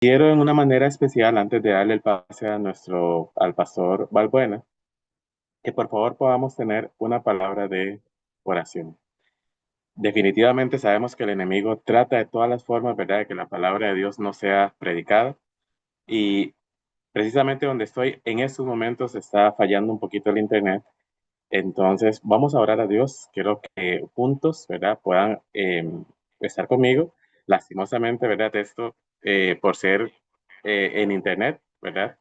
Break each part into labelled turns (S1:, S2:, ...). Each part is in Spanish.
S1: Quiero en una manera especial, antes de darle el pase al pastor Balbuena, que por favor podamos tener una palabra de oración. Definitivamente sabemos que el enemigo trata de todas las formas, ¿verdad?, de que la palabra de Dios no sea predicada. Y precisamente donde estoy en estos momentos está fallando un poquito el internet. Entonces vamos a orar a Dios. Quiero que juntos, ¿verdad?, puedan estar conmigo. Lastimosamente, ¿verdad?, esto por ser en internet, ¿verdad?,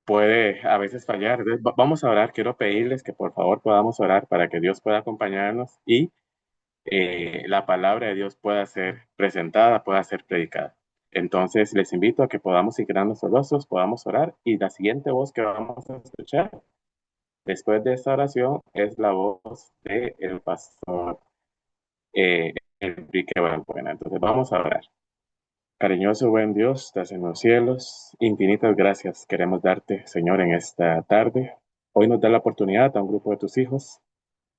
S1: puede a veces fallar. Entonces, vamos a orar. Quiero pedirles que por favor podamos orar para que Dios pueda acompañarnos y la palabra de Dios pueda ser presentada, pueda ser predicada. Entonces, les invito a que podamos ir quedando rostros, podamos orar, y la siguiente voz que vamos a escuchar después de esta oración es la voz del pastor eh, Enrique Balbuena. Entonces, vamos a orar. Cariñoso buen Dios, estás en los cielos, infinitas gracias queremos darte, Señor, en esta tarde. Hoy nos da la oportunidad a un grupo de tus hijos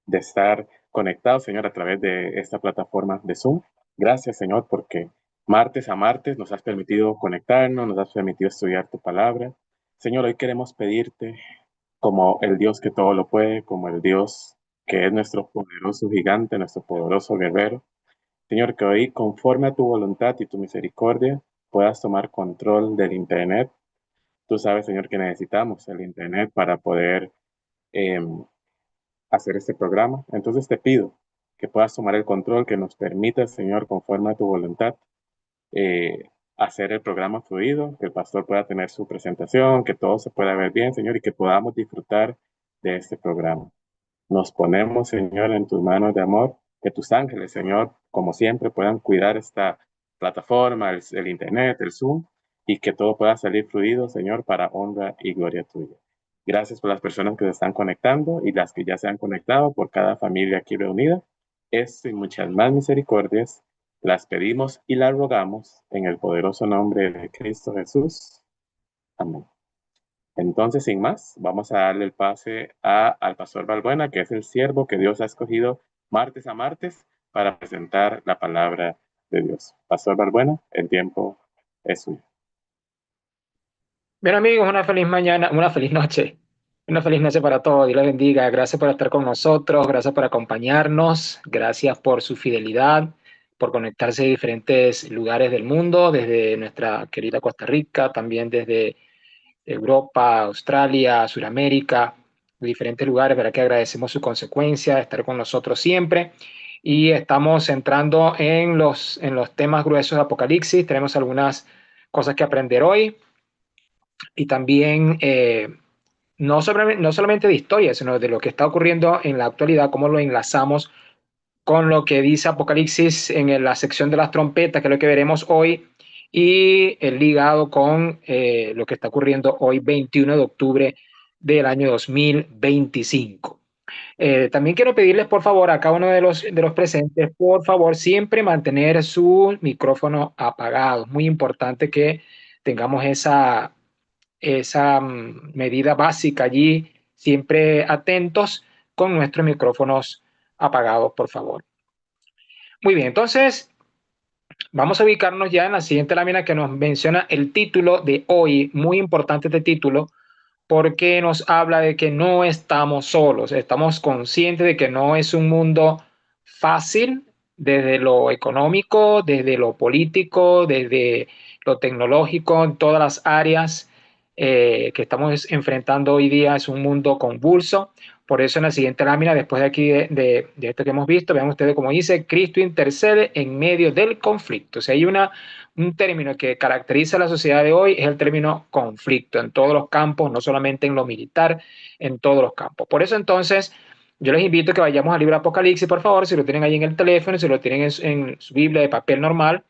S1: de estar conectados, Señor, a través de esta plataforma de Zoom. Gracias, Señor, porque martes a martes nos has permitido conectarnos, nos has permitido estudiar tu palabra. Señor, hoy queremos pedirte, como el Dios que todo lo puede, como el Dios que es nuestro poderoso gigante, nuestro poderoso guerrero, Señor, que hoy, conforme a tu voluntad y tu misericordia, puedas tomar control del Internet. Tú sabes, Señor, que necesitamos el Internet para poder eh, hacer este programa. Entonces te pido que puedas tomar el control, que nos permitas, Señor, conforme a tu voluntad, hacer el programa fluido, que el pastor pueda tener su presentación, que todo se pueda ver bien, Señor, y que podamos disfrutar de este programa. Nos ponemos, Señor, en tus manos de amor, que tus ángeles, Señor, como siempre, puedan cuidar esta plataforma, el Internet, el Zoom, y que todo pueda salir fluido, Señor, para honra y gloria tuya. Gracias por las personas que se están conectando y las que ya se han conectado, por cada familia aquí reunida. Esto y muchas más misericordias las pedimos y las rogamos en el poderoso nombre de Cristo Jesús. Amén. Entonces, sin más, vamos a darle el pase al pastor Balbuena, que es el siervo que Dios ha escogido martes a martes para presentar la palabra de Dios. Pastor Balbuena, el tiempo es suyo.
S2: Bien amigos, una feliz mañana, una feliz noche para todos. Dios les bendiga. Gracias por estar con nosotros, gracias por acompañarnos, gracias por su fidelidad, por conectarse de diferentes lugares del mundo, desde nuestra querida Costa Rica, también desde Europa, Australia, Sudamérica, de diferentes lugares. Verá que agradecemos su consecuencia de estar con nosotros siempre. Y estamos entrando en los temas gruesos de Apocalipsis. Tenemos algunas cosas que aprender hoy y también no solamente de historia, sino de lo que está ocurriendo en la actualidad, cómo lo enlazamos con lo que dice Apocalipsis en la sección de las trompetas, que es lo que veremos hoy, y el ligado con lo que está ocurriendo hoy, 21 de octubre del año 2025. También quiero pedirles, por favor, a cada uno de los presentes, por favor, siempre mantener su micrófono apagado. Es muy importante que tengamos esa medida básica allí, siempre atentos con nuestros micrófonos apagados, por favor. Muy bien, entonces vamos a ubicarnos ya en la siguiente lámina que nos menciona el título de hoy. Muy importante este título porque nos habla de que no estamos solos, estamos conscientes de que no es un mundo fácil desde lo económico, desde lo político, desde lo tecnológico, en todas las áreas que estamos enfrentando hoy día. Es un mundo convulso. Por eso en la siguiente lámina, después de aquí de esto que hemos visto, vean ustedes cómo dice, Cristo intercede en medio del conflicto. O sea, hay un término que caracteriza a la sociedad de hoy, es el término conflicto en todos los campos, no solamente en lo militar, en todos los campos. Por eso entonces, yo les invito a que vayamos al libro Apocalipsis, por favor, si lo tienen ahí en el teléfono, si lo tienen en su Biblia de papel normal,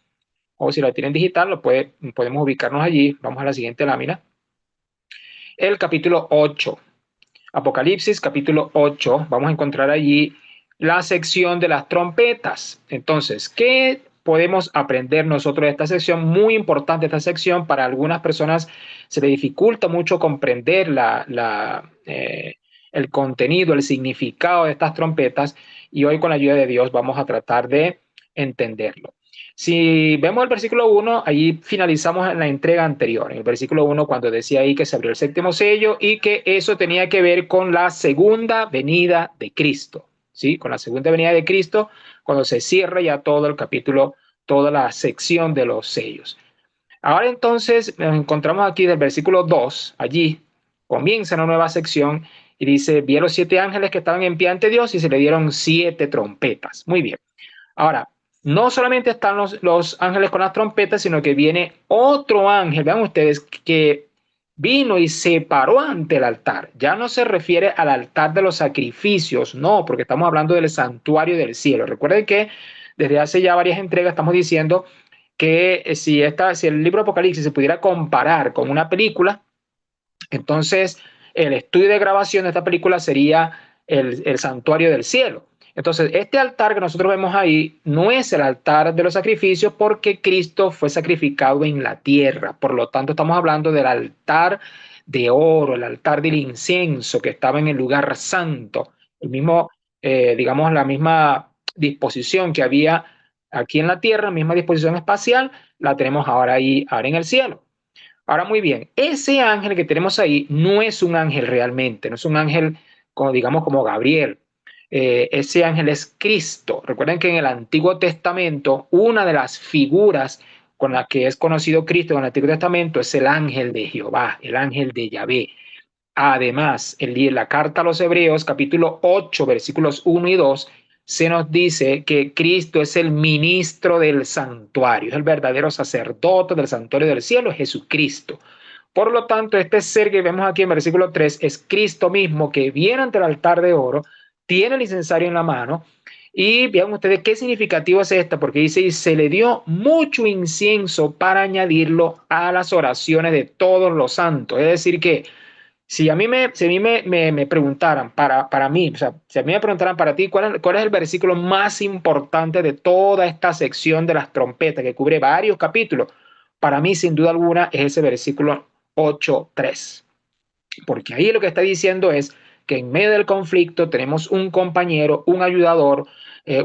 S2: o si lo tienen digital, podemos ubicarnos allí. Vamos a la siguiente lámina. El capítulo 8. Apocalipsis, capítulo 8. Vamos a encontrar allí la sección de las trompetas. Entonces, ¿qué podemos aprender nosotros de esta sección? Muy importante esta sección. Para algunas personas se le dificulta mucho comprender el contenido, el significado de estas trompetas, y hoy con la ayuda de Dios vamos a tratar de entenderlo. Si vemos el versículo 1, allí finalizamos en la entrega anterior. En el versículo 1, cuando decía ahí que se abrió el séptimo sello y que eso tenía que ver con la segunda venida de Cristo. ¿Sí? Con la segunda venida de Cristo, cuando se cierra ya todo el capítulo, toda la sección de los sellos. Ahora entonces nos encontramos aquí del versículo 2, allí comienza una nueva sección y dice, vi a los 7 ángeles que estaban en pie ante Dios y se le dieron 7 trompetas. Muy bien. Ahora, no solamente están los ángeles con las trompetas, sino que viene otro ángel, vean ustedes, que vino y se paró ante el altar. Ya no se refiere al altar de los sacrificios, no, porque estamos hablando del santuario del cielo. Recuerden que desde hace ya varias entregas estamos diciendo que si el libro de Apocalipsis se pudiera comparar con una película, entonces el estudio de grabación de esta película sería el santuario del cielo. Entonces, este altar que nosotros vemos ahí no es el altar de los sacrificios porque Cristo fue sacrificado en la tierra. Por lo tanto, estamos hablando del altar de oro, el altar del incienso que estaba en el lugar santo. El mismo, digamos, la misma disposición que había aquí en la tierra, misma disposición espacial, la tenemos ahora ahí, ahora en el cielo. Ahora, muy bien, ese ángel que tenemos ahí no es un ángel realmente, no es un ángel como, digamos, como Gabriel. Ese ángel es Cristo. Recuerden que en el Antiguo Testamento, una de las figuras con la que es conocido Cristo en el Antiguo Testamento es el ángel de Jehová, el ángel de Yahvé. Además, en la carta a los Hebreos, capítulo 8, versículos 1 y 2, se nos dice que Cristo es el ministro del santuario, es el verdadero sacerdote del santuario del cielo, es Jesucristo. Por lo tanto, este ser que vemos aquí en versículo 3 es Cristo mismo que viene ante el altar de oro, tiene el incensario en la mano, y vean ustedes qué significativo es esta, porque dice, y se le dio mucho incienso para añadirlo a las oraciones de todos los santos. Es decir, que si a mí me preguntaran para mí, o sea, si a mí me preguntaran para ti, ¿cuál es el versículo más importante de toda esta sección de las trompetas que cubre varios capítulos? Para mí, sin duda alguna, es ese versículo 8:3, porque ahí lo que está diciendo es que en medio del conflicto tenemos un compañero, un ayudador,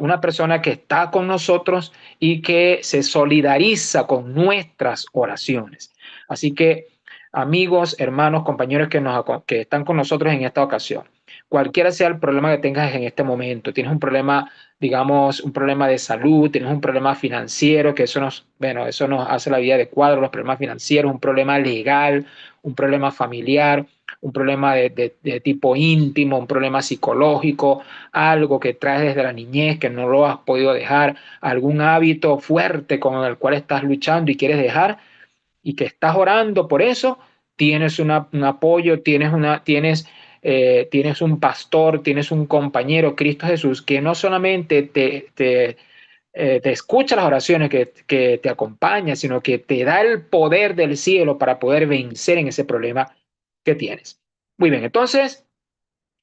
S2: una persona que está con nosotros y que se solidariza con nuestras oraciones. Así que, amigos, hermanos, compañeros que están con nosotros en esta ocasión, cualquiera sea el problema que tengas en este momento, tienes un problema, digamos, un problema de salud, tienes un problema financiero, que eso nos hace la vida de cuadro, los problemas financieros, un problema legal, un problema familiar, un problema de tipo íntimo, un problema psicológico, algo que traes desde la niñez que no lo has podido dejar, algún hábito fuerte con el cual estás luchando y quieres dejar y que estás orando por eso, tienes un apoyo, tienes un pastor, tienes un compañero, Cristo Jesús, que no solamente te escucha las oraciones, que te acompaña, sino que te da el poder del cielo para poder vencer en ese problema que tienes. Muy bien, entonces,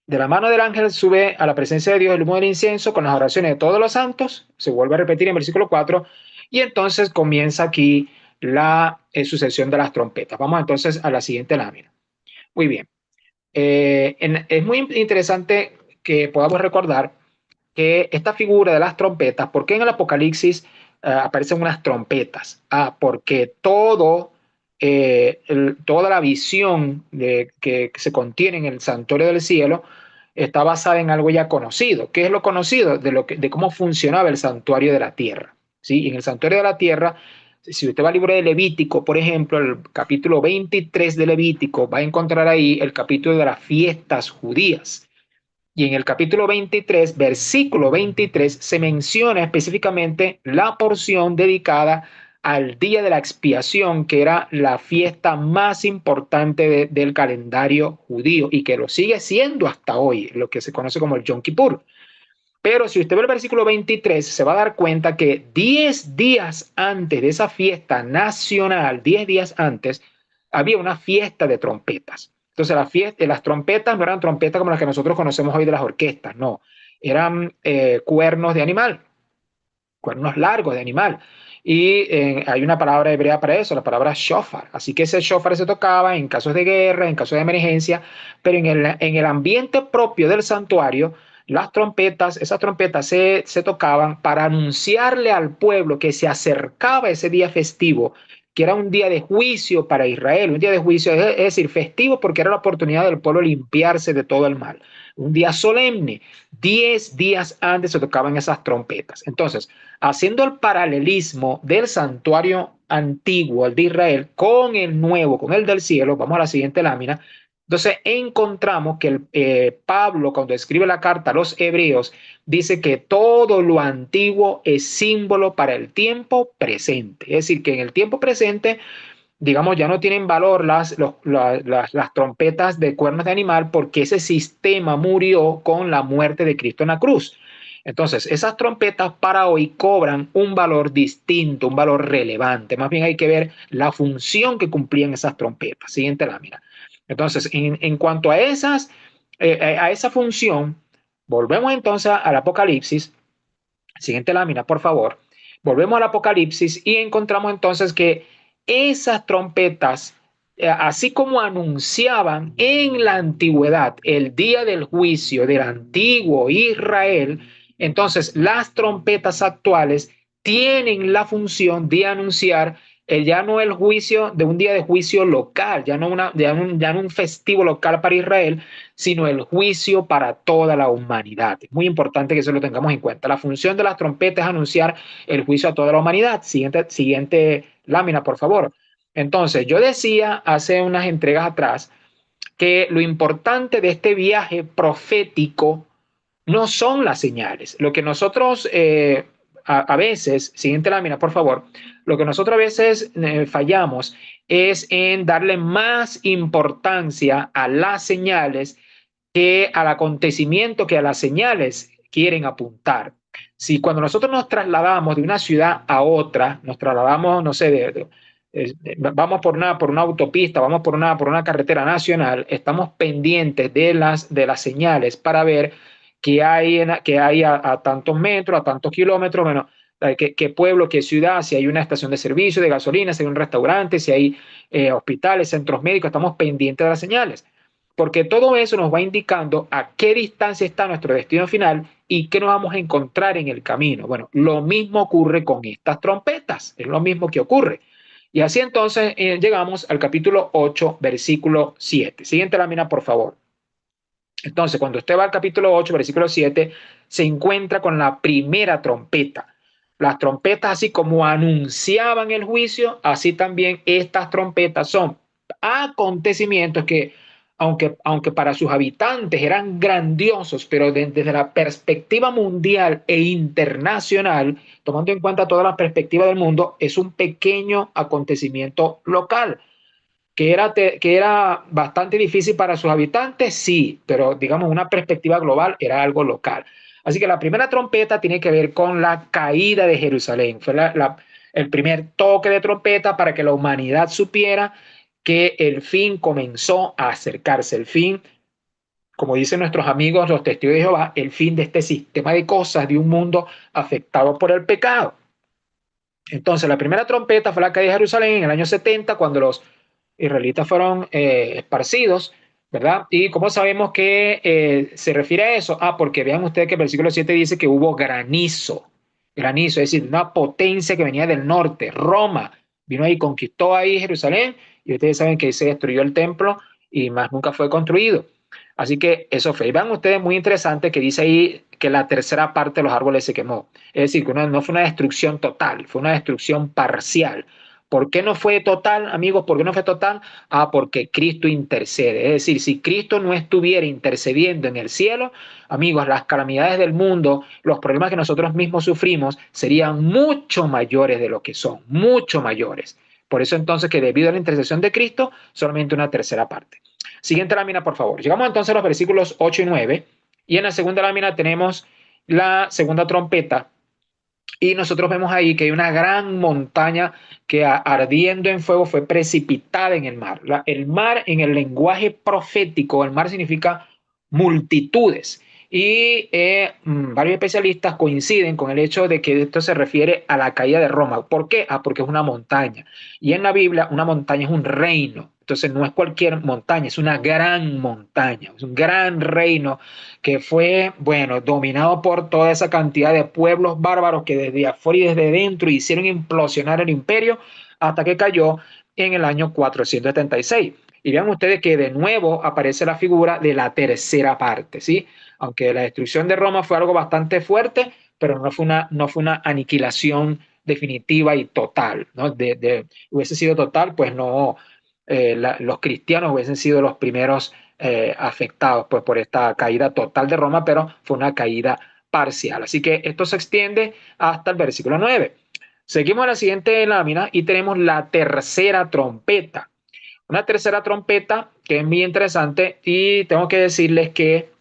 S2: de la mano del ángel sube a la presencia de Dios el humo del incienso con las oraciones de todos los santos, se vuelve a repetir en versículo 4, y entonces comienza aquí la sucesión de las trompetas. Vamos entonces a la siguiente lámina. Muy bien. Es muy interesante que podamos recordar que esta figura de las trompetas, ¿por qué en el Apocalipsis aparecen unas trompetas? Porque toda la visión que se contiene en el santuario del cielo está basada en algo ya conocido. ¿Qué es lo conocido? De cómo funcionaba el santuario de la tierra. ¿Sí? En el santuario de la tierra, si usted va al libro de Levítico, por ejemplo, el capítulo 23 de Levítico, va a encontrar ahí el capítulo de las fiestas judías. Y en el capítulo 23, versículo 23, se menciona específicamente la porción dedicada al día de la expiación, que era la fiesta más importante del calendario judío y que lo sigue siendo hasta hoy, lo que se conoce como el Yom Kippur. Pero si usted ve el versículo 23, se va a dar cuenta que 10 días antes de esa fiesta nacional, 10 días antes, había una fiesta de trompetas. Entonces, las trompetas no eran trompetas como las que nosotros conocemos hoy de las orquestas, no. Eran cuernos de animal, cuernos largos de animal. Y hay una palabra hebrea para eso, la palabra shofar. Así que ese shofar se tocaba en casos de guerra, en casos de emergencia, pero en el ambiente propio del santuario esas trompetas se tocaban para anunciarle al pueblo que se acercaba ese día festivo, que era un día de juicio para Israel, un día de juicio, es decir, festivo porque era la oportunidad del pueblo limpiarse de todo el mal. Un día solemne, 10 días antes se tocaban esas trompetas. Entonces, haciendo el paralelismo del santuario antiguo, el de Israel, con el nuevo, con el del cielo, vamos a la siguiente lámina. Entonces encontramos que Pablo, cuando escribe la carta a los hebreos, dice que todo lo antiguo es símbolo para el tiempo presente. Es decir, que en el tiempo presente, digamos, ya no tienen valor las trompetas de cuernos de animal porque ese sistema murió con la muerte de Cristo en la cruz. Entonces, esas trompetas para hoy cobran un valor distinto, un valor relevante. Más bien hay que ver la función que cumplían esas trompetas. Siguiente lámina. Entonces, en cuanto a esa función, volvemos entonces al Apocalipsis. Siguiente lámina, por favor. Volvemos al Apocalipsis y encontramos entonces que esas trompetas, así como anunciaban en la antigüedad el día del juicio del antiguo Israel, entonces las trompetas actuales tienen la función de anunciar ya no el juicio de un día de juicio local, ya no un festivo local para Israel, sino el juicio para toda la humanidad. Es muy importante que eso lo tengamos en cuenta. La función de las trompetas es anunciar el juicio a toda la humanidad. Siguiente lámina, por favor. Entonces, yo decía hace unas entregas atrás que lo importante de este viaje profético no son las señales. Lo que nosotros a veces, siguiente lámina, por favor, lo que nosotros a veces fallamos es en darle más importancia a las señales que al acontecimiento que a las señales quieren apuntar. Si cuando nosotros nos trasladamos de una ciudad a otra, nos trasladamos, no sé, vamos por una autopista, vamos por una carretera nacional, estamos pendientes de las señales para ver qué hay a tantos metros, a tantos kilómetros, bueno, qué pueblo, qué ciudad, si hay una estación de servicio, de gasolina, si hay un restaurante, si hay hospitales, centros médicos, estamos pendientes de las señales porque todo eso nos va indicando a qué distancia está nuestro destino final y qué nos vamos a encontrar en el camino. Bueno, lo mismo ocurre con estas trompetas, es lo mismo que ocurre. Y así entonces llegamos al capítulo 8, versículo 7. Siguiente lámina, por favor. Entonces, cuando usted va al capítulo 8, versículo 7, se encuentra con la primera trompeta. Las trompetas, así como anunciaban el juicio, así también estas trompetas son acontecimientos que, aunque para sus habitantes eran grandiosos, pero desde la perspectiva mundial e internacional, tomando en cuenta toda la perspectiva del mundo, es un pequeño acontecimiento local que era bastante difícil para sus habitantes, sí, pero digamos una perspectiva global era algo local. Así que la primera trompeta tiene que ver con la caída de Jerusalén. Fue el primer toque de trompeta para que la humanidad supiera que el fin comenzó a acercarse. El fin, como dicen nuestros amigos los testigos de Jehová, el fin de este sistema de cosas, de un mundo afectado por el pecado. Entonces, la primera trompeta fue la caída de Jerusalén en el año 70, cuando los israelitas fueron esparcidos, ¿verdad? ¿Y cómo sabemos que se refiere a eso? Ah, porque vean ustedes que el versículo 7 dice que hubo granizo, es decir, una potencia que venía del norte, Roma, vino ahí, conquistó ahí Jerusalén, y ustedes saben que se destruyó el templo y más nunca fue construido. Así que eso fue. Y vean ustedes, muy interesante que dice ahí que la tercera parte de los árboles se quemó. Es decir, que no fue una destrucción total, fue una destrucción parcial. ¿Por qué no fue total, amigos? ¿Por qué no fue total? Ah, porque Cristo intercede. Es decir, si Cristo no estuviera intercediendo en el cielo, amigos, las calamidades del mundo, los problemas que nosotros mismos sufrimos serían mucho mayores de lo que son, mucho mayores. Por eso entonces que debido a la intercesión de Cristo, solamente una tercera parte. Siguiente lámina, por favor. Llegamos entonces a los versículos 8 y 9, y en la segunda lámina tenemos la segunda trompeta, y nosotros vemos ahí que hay una gran montaña que ardiendo en fuego fue precipitada en el mar. El mar en el lenguaje profético, el mar significa multitudes. Y varios especialistas coinciden con el hecho de que esto se refiere a la caída de Roma. ¿Por qué? Ah, porque es una montaña. Y en la Biblia una montaña es un reino. Entonces no es cualquier montaña, es una gran montaña, es un gran reino que fue, bueno, dominado por toda esa cantidad de pueblos bárbaros que desde afuera y desde dentro hicieron implosionar el imperio hasta que cayó en el año 476. Y vean ustedes que de nuevo aparece la figura de la tercera parte, ¿sí? Aunque la destrucción de Roma fue algo bastante fuerte, pero no fue una aniquilación definitiva y total, ¿no? Hubiese sido total, pues no, los cristianos hubiesen sido los primeros afectados pues, por esta caída total de Roma, pero fue una caída parcial. Así que esto se extiende hasta el versículo 9. Seguimos a la siguiente lámina y tenemos la tercera trompeta. Una tercera trompeta que es muy interesante y tengo que decirles que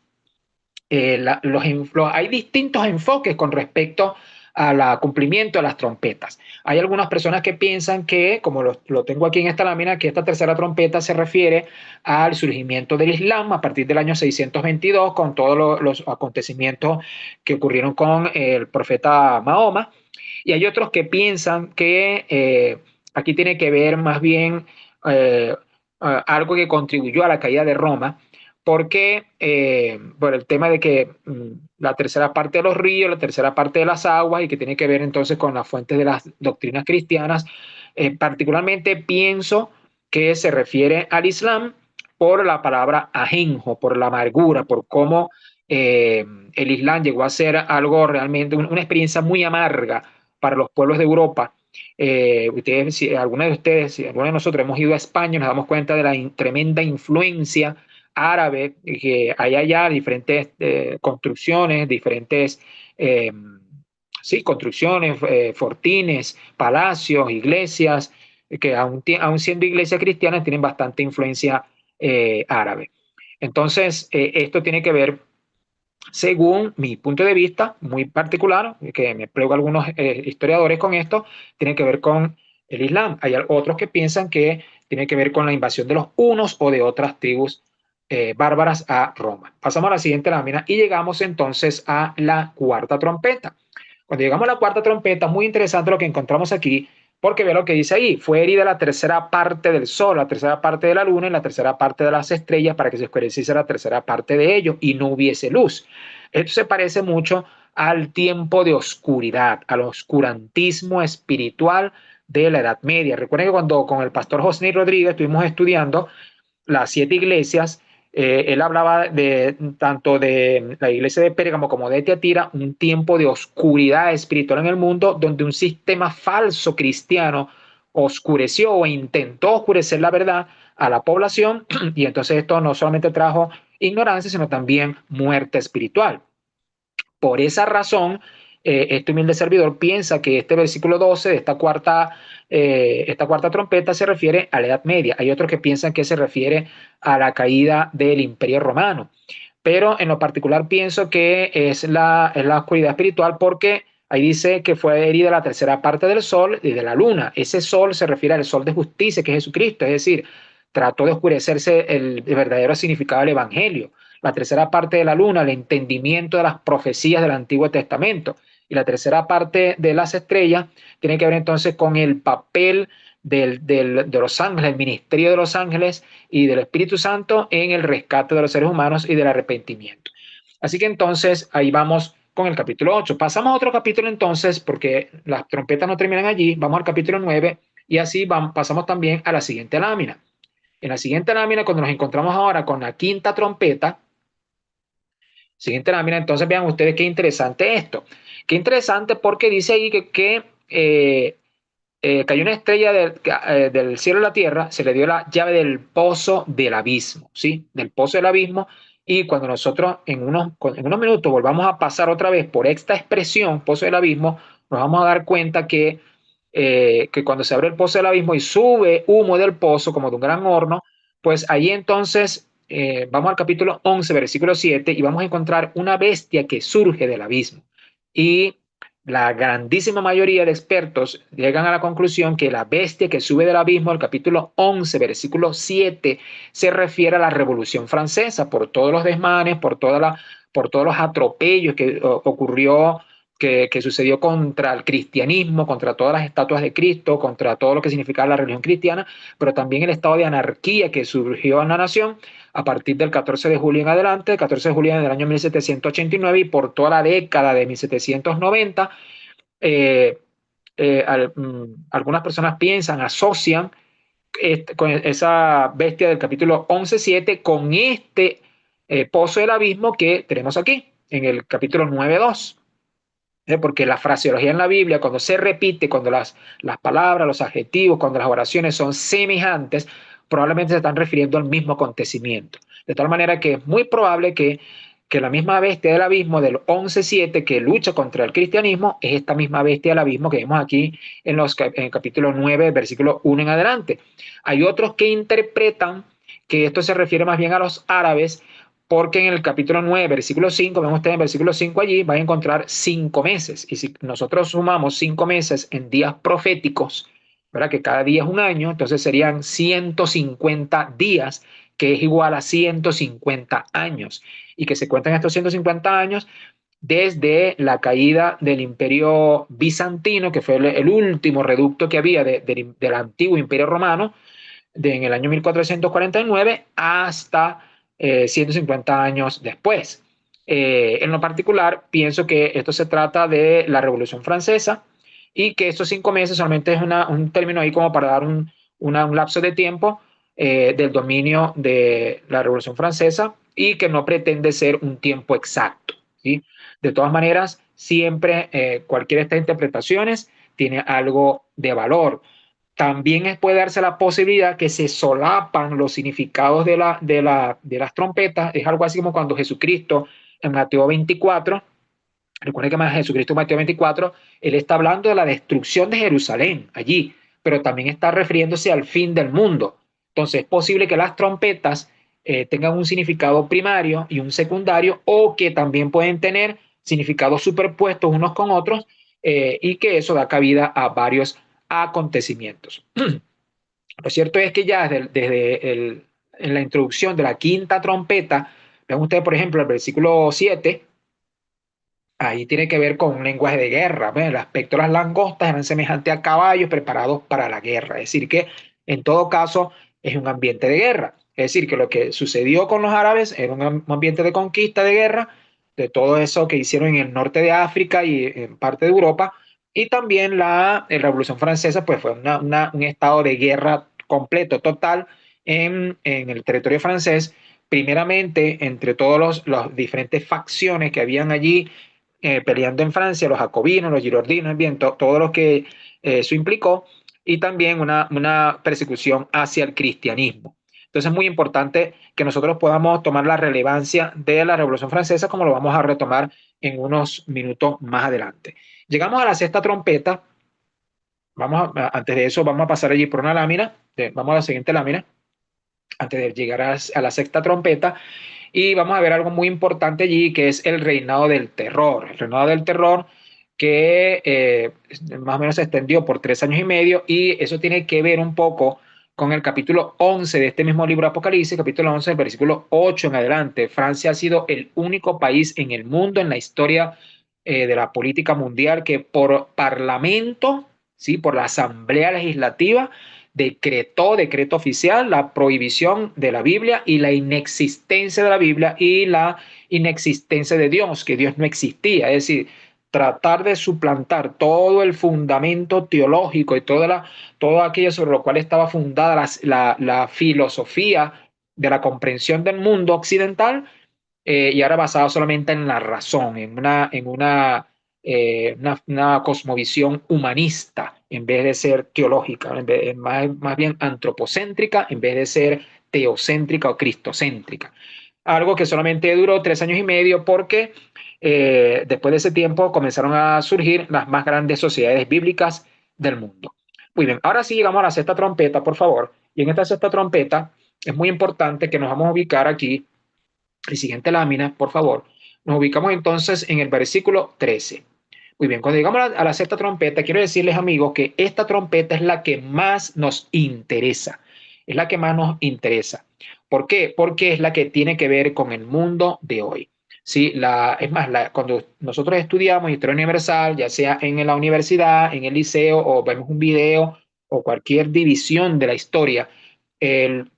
S2: hay distintos enfoques con respecto al cumplimiento de las trompetas. Hay algunas personas que piensan que, como lo tengo aquí en esta lámina, que esta tercera trompeta se refiere al surgimiento del Islam a partir del año 622 con todos los acontecimientos que ocurrieron con el profeta Mahoma. Y hay otros que piensan que aquí tiene que ver más bien algo que contribuyó a la caída de Roma, porque por el tema de que la tercera parte de los ríos, la tercera parte de las aguas, y que tiene que ver entonces con las fuentes de las doctrinas cristianas, particularmente pienso que se refiere al Islam por la palabra ajenjo, por la amargura, por cómo el Islam llegó a ser algo realmente, una experiencia muy amarga para los pueblos de Europa. Ustedes, si algunos de ustedes, si algunos de nosotros hemos ido a España, nos damos cuenta de la tremenda influencia árabe que hay allá, diferentes construcciones, diferentes eh, sí, construcciones, fortines, palacios, iglesias, que aún siendo iglesias cristianas tienen bastante influencia árabe. Entonces, esto tiene que ver, según mi punto de vista muy particular, que me plego a algunos historiadores con esto, tiene que ver con el Islam. Hay otros que piensan que tiene que ver con la invasión de los hunos o de otras tribus bárbaras a Roma. Pasamos a la siguiente lámina y llegamos entonces a la cuarta trompeta. Cuando llegamos a la cuarta trompeta, muy interesante lo que encontramos aquí, porque ve lo que dice ahí, fue herida la tercera parte del sol, la tercera parte de la luna y la tercera parte de las estrellas para que se oscureciese la tercera parte de ellos y no hubiese luz. Esto se parece mucho al tiempo de oscuridad, al oscurantismo espiritual de la Edad Media. Recuerden que cuando con el pastor José Rodríguez estuvimos estudiando las 7 iglesias, él hablaba de tanto de la iglesia de Pérgamo como de Tiatira, un tiempo de oscuridad espiritual en el mundo, donde un sistema falso cristiano oscureció o intentó oscurecer la verdad a la población, y entonces esto no solamente trajo ignorancia, sino también muerte espiritual. Por esa razón, este humilde servidor piensa que este versículo 12 de esta cuarta trompeta se refiere a la Edad Media. Hay otros que piensan que se refiere a la caída del Imperio Romano. Pero en lo particular pienso que es la oscuridad espiritual porque ahí dice que fue herida la tercera parte del sol y de la luna. Ese sol se refiere al sol de justicia, que es Jesucristo. Es decir, trató de oscurecerse el verdadero significado del Evangelio. La tercera parte de la luna, el entendimiento de las profecías del Antiguo Testamento. Y la tercera parte de las estrellas tiene que ver entonces con el papel de los ángeles, el ministerio de los ángeles y del Espíritu Santo en el rescate de los seres humanos y del arrepentimiento. Así que entonces ahí vamos con el capítulo 8. Pasamos a otro capítulo entonces, porque las trompetas no terminan allí, vamos al capítulo 9 y así pasamos también a la siguiente lámina. En la siguiente lámina, cuando nos encontramos ahora con la quinta trompeta, siguiente lámina, entonces vean ustedes qué interesante esto. Qué interesante porque dice ahí que cayó una estrella del cielo a la tierra, se le dio la llave del pozo del abismo, ¿sí? Del pozo del abismo. Y cuando nosotros en unos minutos volvamos a pasar otra vez por esta expresión, pozo del abismo, nos vamos a dar cuenta que cuando se abre el pozo del abismo y sube humo del pozo como de un gran horno, pues ahí entonces vamos al capítulo 11, versículo 7, y vamos a encontrar una bestia que surge del abismo. Y la grandísima mayoría de expertos llegan a la conclusión que la bestia que sube del abismo, el capítulo 11, versículo 7, se refiere a la Revolución Francesa por todos los desmanes, por todos los atropellos que ocurrió que sucedió contra el cristianismo, contra todas las estatuas de Cristo, contra todo lo que significaba la religión cristiana, pero también el estado de anarquía que surgió en la nación a partir del 14 de julio en adelante, el 14 de julio del año 1789 y por toda la década de 1790. eh, Algunas personas piensan, asocian con esa bestia del capítulo 11.7 con este pozo del abismo que tenemos aquí en el capítulo 9.2. Porque la fraseología en la Biblia, cuando se repite, cuando las palabras, los adjetivos, cuando las oraciones son semejantes, probablemente se están refiriendo al mismo acontecimiento. De tal manera que es muy probable que la misma bestia del abismo del 11.7 que lucha contra el cristianismo es esta misma bestia del abismo que vemos aquí en el capítulo 9, versículo 1 en adelante. Hay otros que interpretan que esto se refiere más bien a los árabes, porque en el capítulo 9, versículo 5, vemos ustedes en el versículo 5 allí, van a encontrar 5 meses. Y si nosotros sumamos 5 meses en días proféticos, ¿verdad? Que cada día es un año, entonces serían 150 días, que es igual a 150 años. Y que se cuentan estos 150 años desde la caída del imperio bizantino, que fue el último reducto que había del antiguo imperio romano, en el año 1449 hasta 150 años después. En lo particular, pienso que esto se trata de la Revolución Francesa y que estos 5 meses solamente es un término ahí como para dar un lapso de tiempo del dominio de la Revolución Francesa y que no pretende ser un tiempo exacto, ¿sí? De todas maneras, siempre cualquiera de estas interpretaciones tiene algo de valor. También puede darse la posibilidad que se solapan los significados de las trompetas. Es algo así como cuando Jesucristo en Mateo 24, recuerden que más Jesucristo en Mateo 24, él está hablando de la destrucción de Jerusalén allí, pero también está refiriéndose al fin del mundo. Entonces es posible que las trompetas tengan un significado primario y un secundario, o que también pueden tener significados superpuestos unos con otros, y que eso da cabida a varios acontecimientos. Lo cierto es que ya en la introducción de la quinta trompeta, vean ustedes, por ejemplo, el versículo 7, ahí tiene que ver con un lenguaje de guerra. ¿Ven? El aspecto de las langostas eran semejantes a caballos preparados para la guerra. Es decir, que en todo caso es un ambiente de guerra. Es decir, que lo que sucedió con los árabes era un ambiente de conquista, de guerra, de todo eso que hicieron en el norte de África y en parte de Europa. Y también la Revolución Francesa, pues fue un estado de guerra completo, total, en el territorio francés, primeramente entre todas las diferentes facciones que habían allí peleando en Francia, los jacobinos, los girordinos, bien, todo lo que eso implicó, y también una persecución hacia el cristianismo. Entonces es muy importante que nosotros podamos tomar la relevancia de la Revolución Francesa, como lo vamos a retomar en unos minutos más adelante. Llegamos a la sexta trompeta. Antes de eso, vamos a pasar allí por una lámina. Vamos a la siguiente lámina, antes de llegar a la sexta trompeta. Y vamos a ver algo muy importante allí, que es el reinado del terror. El reinado del terror que más o menos se extendió por 3 años y medio, y eso tiene que ver un poco con el capítulo 11 de este mismo libro Apocalipsis, capítulo 11, versículo 8 en adelante. Francia ha sido el único país en el mundo, en la historia de la política mundial, que por parlamento, ¿sí? Por la Asamblea Legislativa, decreto oficial, la prohibición de la Biblia y la inexistencia de la Biblia y la inexistencia de Dios, que Dios no existía. Es decir, tratar de suplantar todo el fundamento teológico y todo aquello sobre lo cual estaba fundada la filosofía de la comprensión del mundo occidental, y ahora basado solamente en la razón, una cosmovisión humanista en vez de ser teológica, más bien antropocéntrica en vez de ser teocéntrica o cristocéntrica. Algo que solamente duró 3 años y medio, porque después de ese tiempo comenzaron a surgir las más grandes sociedades bíblicas del mundo. Muy bien, ahora sí llegamos a la sexta trompeta, por favor. Y en esta sexta trompeta es muy importante que nos vamos a ubicar aquí. La siguiente lámina, por favor. Nos ubicamos entonces en el versículo 13. Muy bien, cuando llegamos a la sexta trompeta, quiero decirles, amigos, que esta trompeta es la que más nos interesa. Es la que más nos interesa. ¿Por qué? Porque es la que tiene que ver con el mundo de hoy. ¿sí? Es más, cuando nosotros estudiamos historia universal, ya sea en la universidad, en el liceo, o vemos un video o cualquier división de la historia,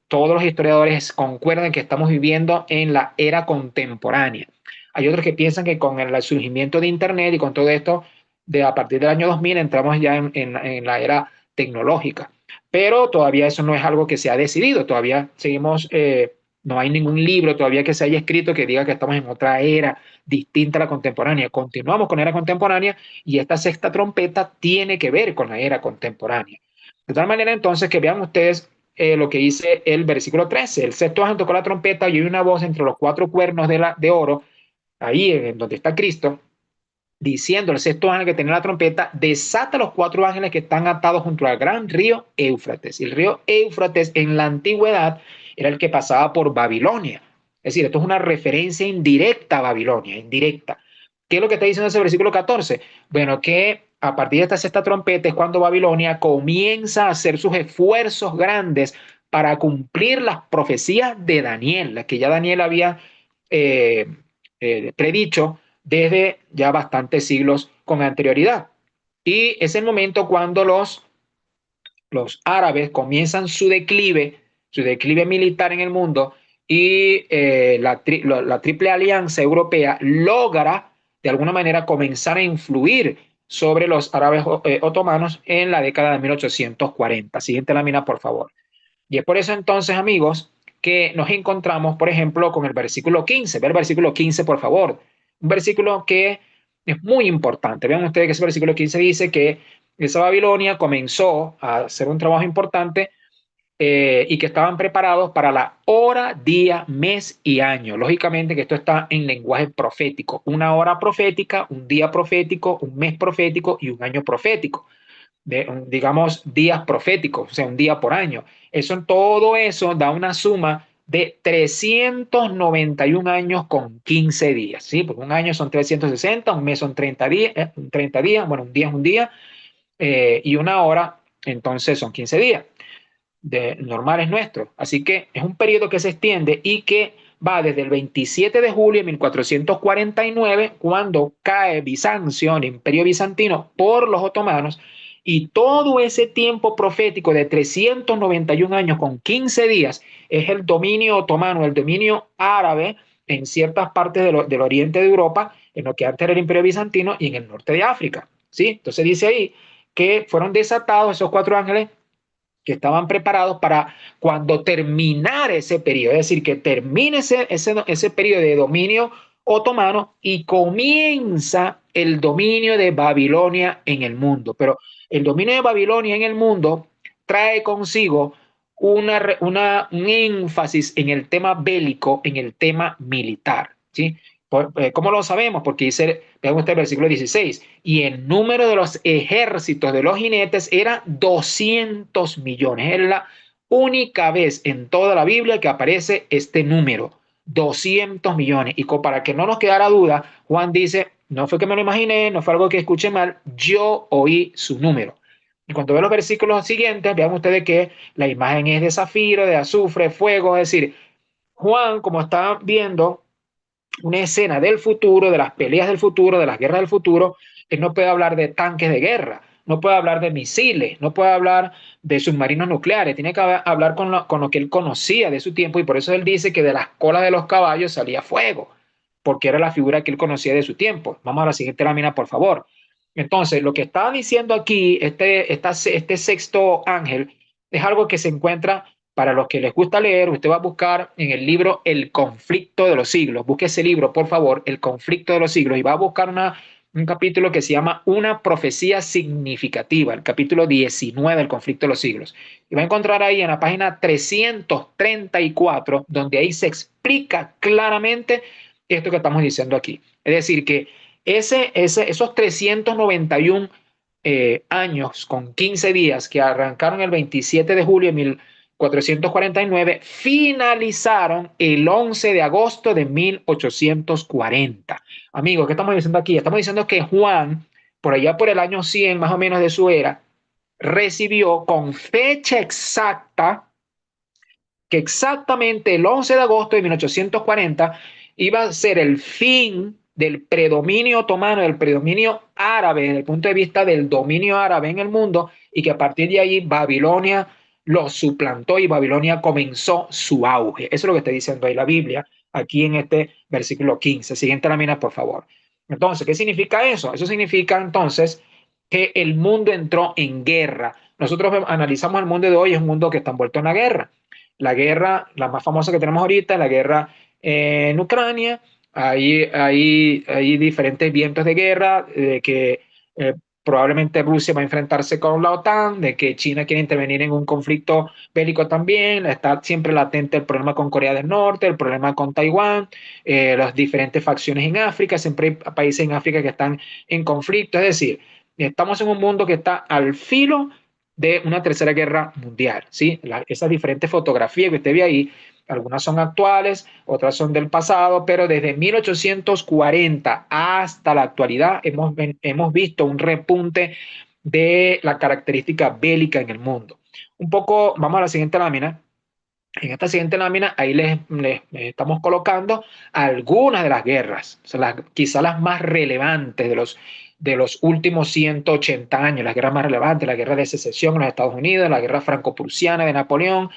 S2: todos los historiadores concuerdan que estamos viviendo en la era contemporánea. Hay otros que piensan que con el surgimiento de Internet y con todo esto, a partir del año 2000 entramos ya en la era tecnológica. Pero todavía eso no es algo que se ha decidido, todavía seguimos, no hay ningún libro todavía que se haya escrito que diga que estamos en otra era distinta a la contemporánea. Continuamos con la era contemporánea y esta sexta trompeta tiene que ver con la era contemporánea. De tal manera entonces que vean ustedes lo que dice el versículo 13. El sexto ángel tocó la trompeta y oyó una voz entre los cuatro cuernos de oro, ahí en donde está Cristo, diciendo el sexto ángel que tenía la trompeta: desata los cuatro ángeles que están atados junto al gran río Éufrates. Y el río Éufrates en la antigüedad era el que pasaba por Babilonia. Es decir, esto es una referencia indirecta a Babilonia, indirecta. ¿Qué es lo que está diciendo ese versículo 14? Bueno, que a partir de esta sexta trompeta es cuando Babilonia comienza a hacer sus esfuerzos grandes para cumplir las profecías de Daniel, las que ya Daniel había eh, predicho desde ya bastantes siglos con anterioridad. Y es el momento cuando los árabes comienzan su declive militar en el mundo, y la Triple Alianza Europea logra de alguna manera comenzar a influir sobre los árabes otomanos en la década de 1840. Siguiente lámina, por favor. Y es por eso entonces, amigos, que nos encontramos, por ejemplo, con el versículo 15. Ve el versículo 15, por favor. Un versículo que es muy importante. Vean ustedes que ese versículo 15 dice que esa Babilonia comenzó a hacer un trabajo importante, y que estaban preparados para la hora, día, mes y año. Lógicamente que esto está en lenguaje profético. Una hora profética, un día profético, un mes profético y un año profético, digamos, días proféticos, o sea, un día por año. Todo eso da una suma de 391 años con 15 días, ¿sí? Porque un año son 360, un mes son 30 días, 30 días, bueno, un día es un día, y una hora, entonces son 15 días normales nuestros. Así que es un periodo que se extiende y que va desde el 27 de julio de 1449, cuando cae Bizancio, el imperio bizantino, por los otomanos, y todo ese tiempo profético de 391 años con 15 días es el dominio otomano, el dominio árabe en ciertas partes del oriente de Europa, en lo que antes era el imperio bizantino, y en el norte de África. ¿Sí? Entonces dice ahí que fueron desatados esos cuatro ángeles que estaban preparados para cuando terminara ese periodo, es decir, que termine ese periodo de dominio otomano y comienza el dominio de Babilonia en el mundo. Pero el dominio de Babilonia en el mundo trae consigo un énfasis en el tema bélico, en el tema militar, ¿sí? ¿Cómo lo sabemos? Porque dice, vean usted el versículo 16, y el número de los ejércitos de los jinetes era 200 millones. Es la única vez en toda la Biblia que aparece este número, 200 millones. Y para que no nos quedara duda, Juan dice, no fue que me lo imaginé, no fue algo que escuché mal, yo oí su número. Y cuando ve los versículos siguientes, vean ustedes que la imagen es de zafiro, de azufre, fuego, es decir, Juan, como está viendo una escena del futuro, de las peleas del futuro, de las guerras del futuro, él no puede hablar de tanques de guerra, no puede hablar de misiles, no puede hablar de submarinos nucleares, tiene que hablar con lo que él conocía de su tiempo, y por eso él dice que de las colas de los caballos salía fuego, porque era la figura que él conocía de su tiempo. Vamos a la siguiente lámina, por favor. Entonces, lo que está diciendo aquí este sexto ángel es algo que se encuentra, para los que les gusta leer, usted va a buscar en el libro El conflicto de los siglos. Busque ese libro, por favor, El conflicto de los siglos, y va a buscar un capítulo que se llama Una profecía significativa, el capítulo 19 del conflicto de los siglos. Y va a encontrar ahí en la página 334, donde ahí se explica claramente esto que estamos diciendo aquí. Es decir, que esos 391 años con 15 días que arrancaron el 27 de julio de 1449, finalizaron el 11 de agosto de 1840. Amigos, ¿qué estamos diciendo aquí? Estamos diciendo que Juan, por allá por el año 100 más o menos de su era, recibió con fecha exacta que exactamente el 11 de agosto de 1840 iba a ser el fin del predominio otomano, del predominio árabe, desde el punto de vista del dominio árabe en el mundo, y que a partir de ahí Babilonia lo suplantó y Babilonia comenzó su auge. Eso es lo que está diciendo ahí la Biblia, aquí en este versículo 15. Siguiente lámina, por favor. Entonces, ¿qué significa eso? Eso significa entonces que el mundo entró en guerra. Nosotros analizamos el mundo de hoy, es un mundo que está envuelto en la guerra. La guerra, la más famosa que tenemos ahorita, la guerra en Ucrania. Hay diferentes vientos de guerra, de que probablemente Rusia va a enfrentarse con la OTAN, de que China quiere intervenir en un conflicto bélico también, está siempre latente el problema con Corea del Norte, el problema con Taiwán, las diferentes facciones en África, siempre hay países en África que están en conflicto, es decir, estamos en un mundo que está al filo de una tercera guerra mundial, ¿sí? Esas diferentes fotografías que usted ve ahí, algunas son actuales, otras son del pasado, pero desde 1840 hasta la actualidad hemos visto un repunte de la característica bélica en el mundo. Un poco, vamos a la siguiente lámina. En esta siguiente lámina, ahí les estamos colocando algunas de las guerras, o sea, quizá las más relevantes de los últimos 180 años, las guerras más relevantes, la guerra de secesión en los Estados Unidos, la guerra franco-prusiana de Napoleón,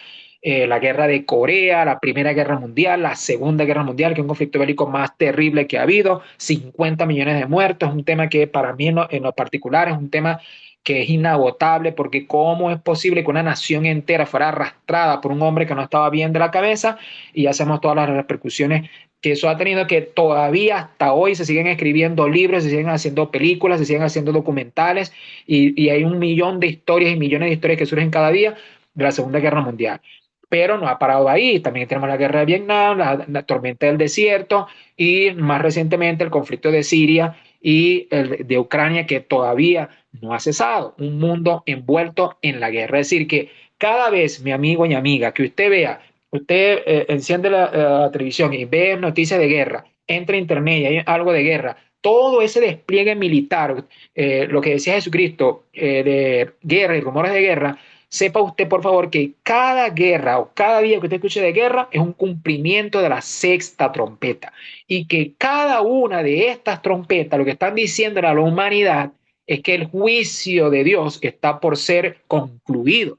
S2: la guerra de Corea, la Primera Guerra Mundial, la Segunda Guerra Mundial, que es un conflicto bélico más terrible que ha habido, 50 millones de muertos, es un tema que para mí en lo particular es un tema que es inagotable, porque cómo es posible que una nación entera fuera arrastrada por un hombre que no estaba bien de la cabeza, y hacemos todas las repercusiones que eso ha tenido, que todavía hasta hoy se siguen escribiendo libros, se siguen haciendo películas, se siguen haciendo documentales, y hay un millón de historias y millones de historias que surgen cada día de la Segunda Guerra Mundial. Pero no ha parado ahí, también tenemos la guerra de Vietnam, la tormenta del desierto, y más recientemente el conflicto de Siria y el de Ucrania, que todavía no ha cesado. Un mundo envuelto en la guerra. Es decir, que cada vez, mi amigo y amiga, que usted vea, usted enciende la televisión y ve noticias de guerra, entra a internet y hay algo de guerra, todo ese despliegue militar, lo que decía Jesucristo, de guerra y rumores de guerra, sepa usted, por favor, que cada guerra o cada día que usted escuche de guerra es un cumplimiento de la sexta trompeta, y que cada una de estas trompetas lo que están diciendo a la humanidad es que el juicio de Dios está por ser concluido.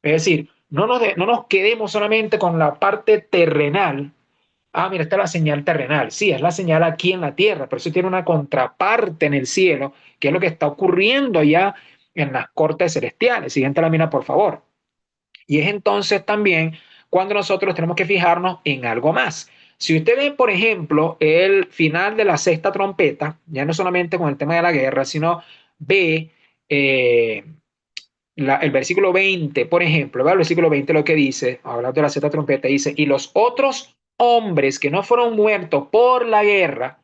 S2: Es decir, no nos quedemos solamente con la parte terrenal. Ah, mira, esta es la señal terrenal. Sí, es la señal aquí en la tierra, pero eso tiene una contraparte en el cielo, que es lo que está ocurriendo ya en las cortes celestiales. Siguiente lámina, por favor. Y es entonces también cuando nosotros tenemos que fijarnos en algo más. Si usted ve, por ejemplo, el final de la sexta trompeta, ya no solamente con el tema de la guerra, sino ve eh, el versículo 20, por ejemplo, ¿va? El versículo 20 lo que dice, hablando de la sexta trompeta, dice, y los otros hombres que no fueron muertos por la guerra,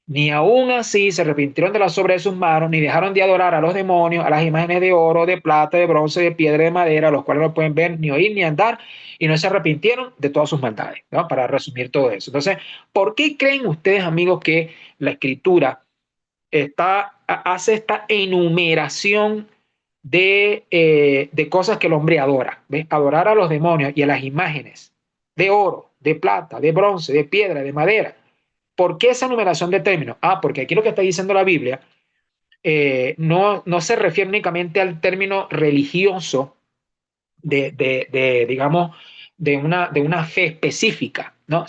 S2: ni aún así se arrepintieron de las obras de sus manos, ni dejaron de adorar a los demonios, a las imágenes de oro, de plata, de bronce, de piedra, de madera, los cuales no pueden ver, ni oír, ni andar, y no se arrepintieron de todas sus maldades, ¿no? Para resumir todo eso. Entonces, ¿por qué creen ustedes, amigos, que la Escritura hace esta enumeración de cosas que el hombre adora? ¿Ves? Adorar a los demonios y a las imágenes de oro, de plata, de bronce, de piedra, de madera. ¿Por qué esa numeración de términos? Ah, porque aquí lo que está diciendo la Biblia no se refiere únicamente al término religioso digamos, de una fe específica, ¿no?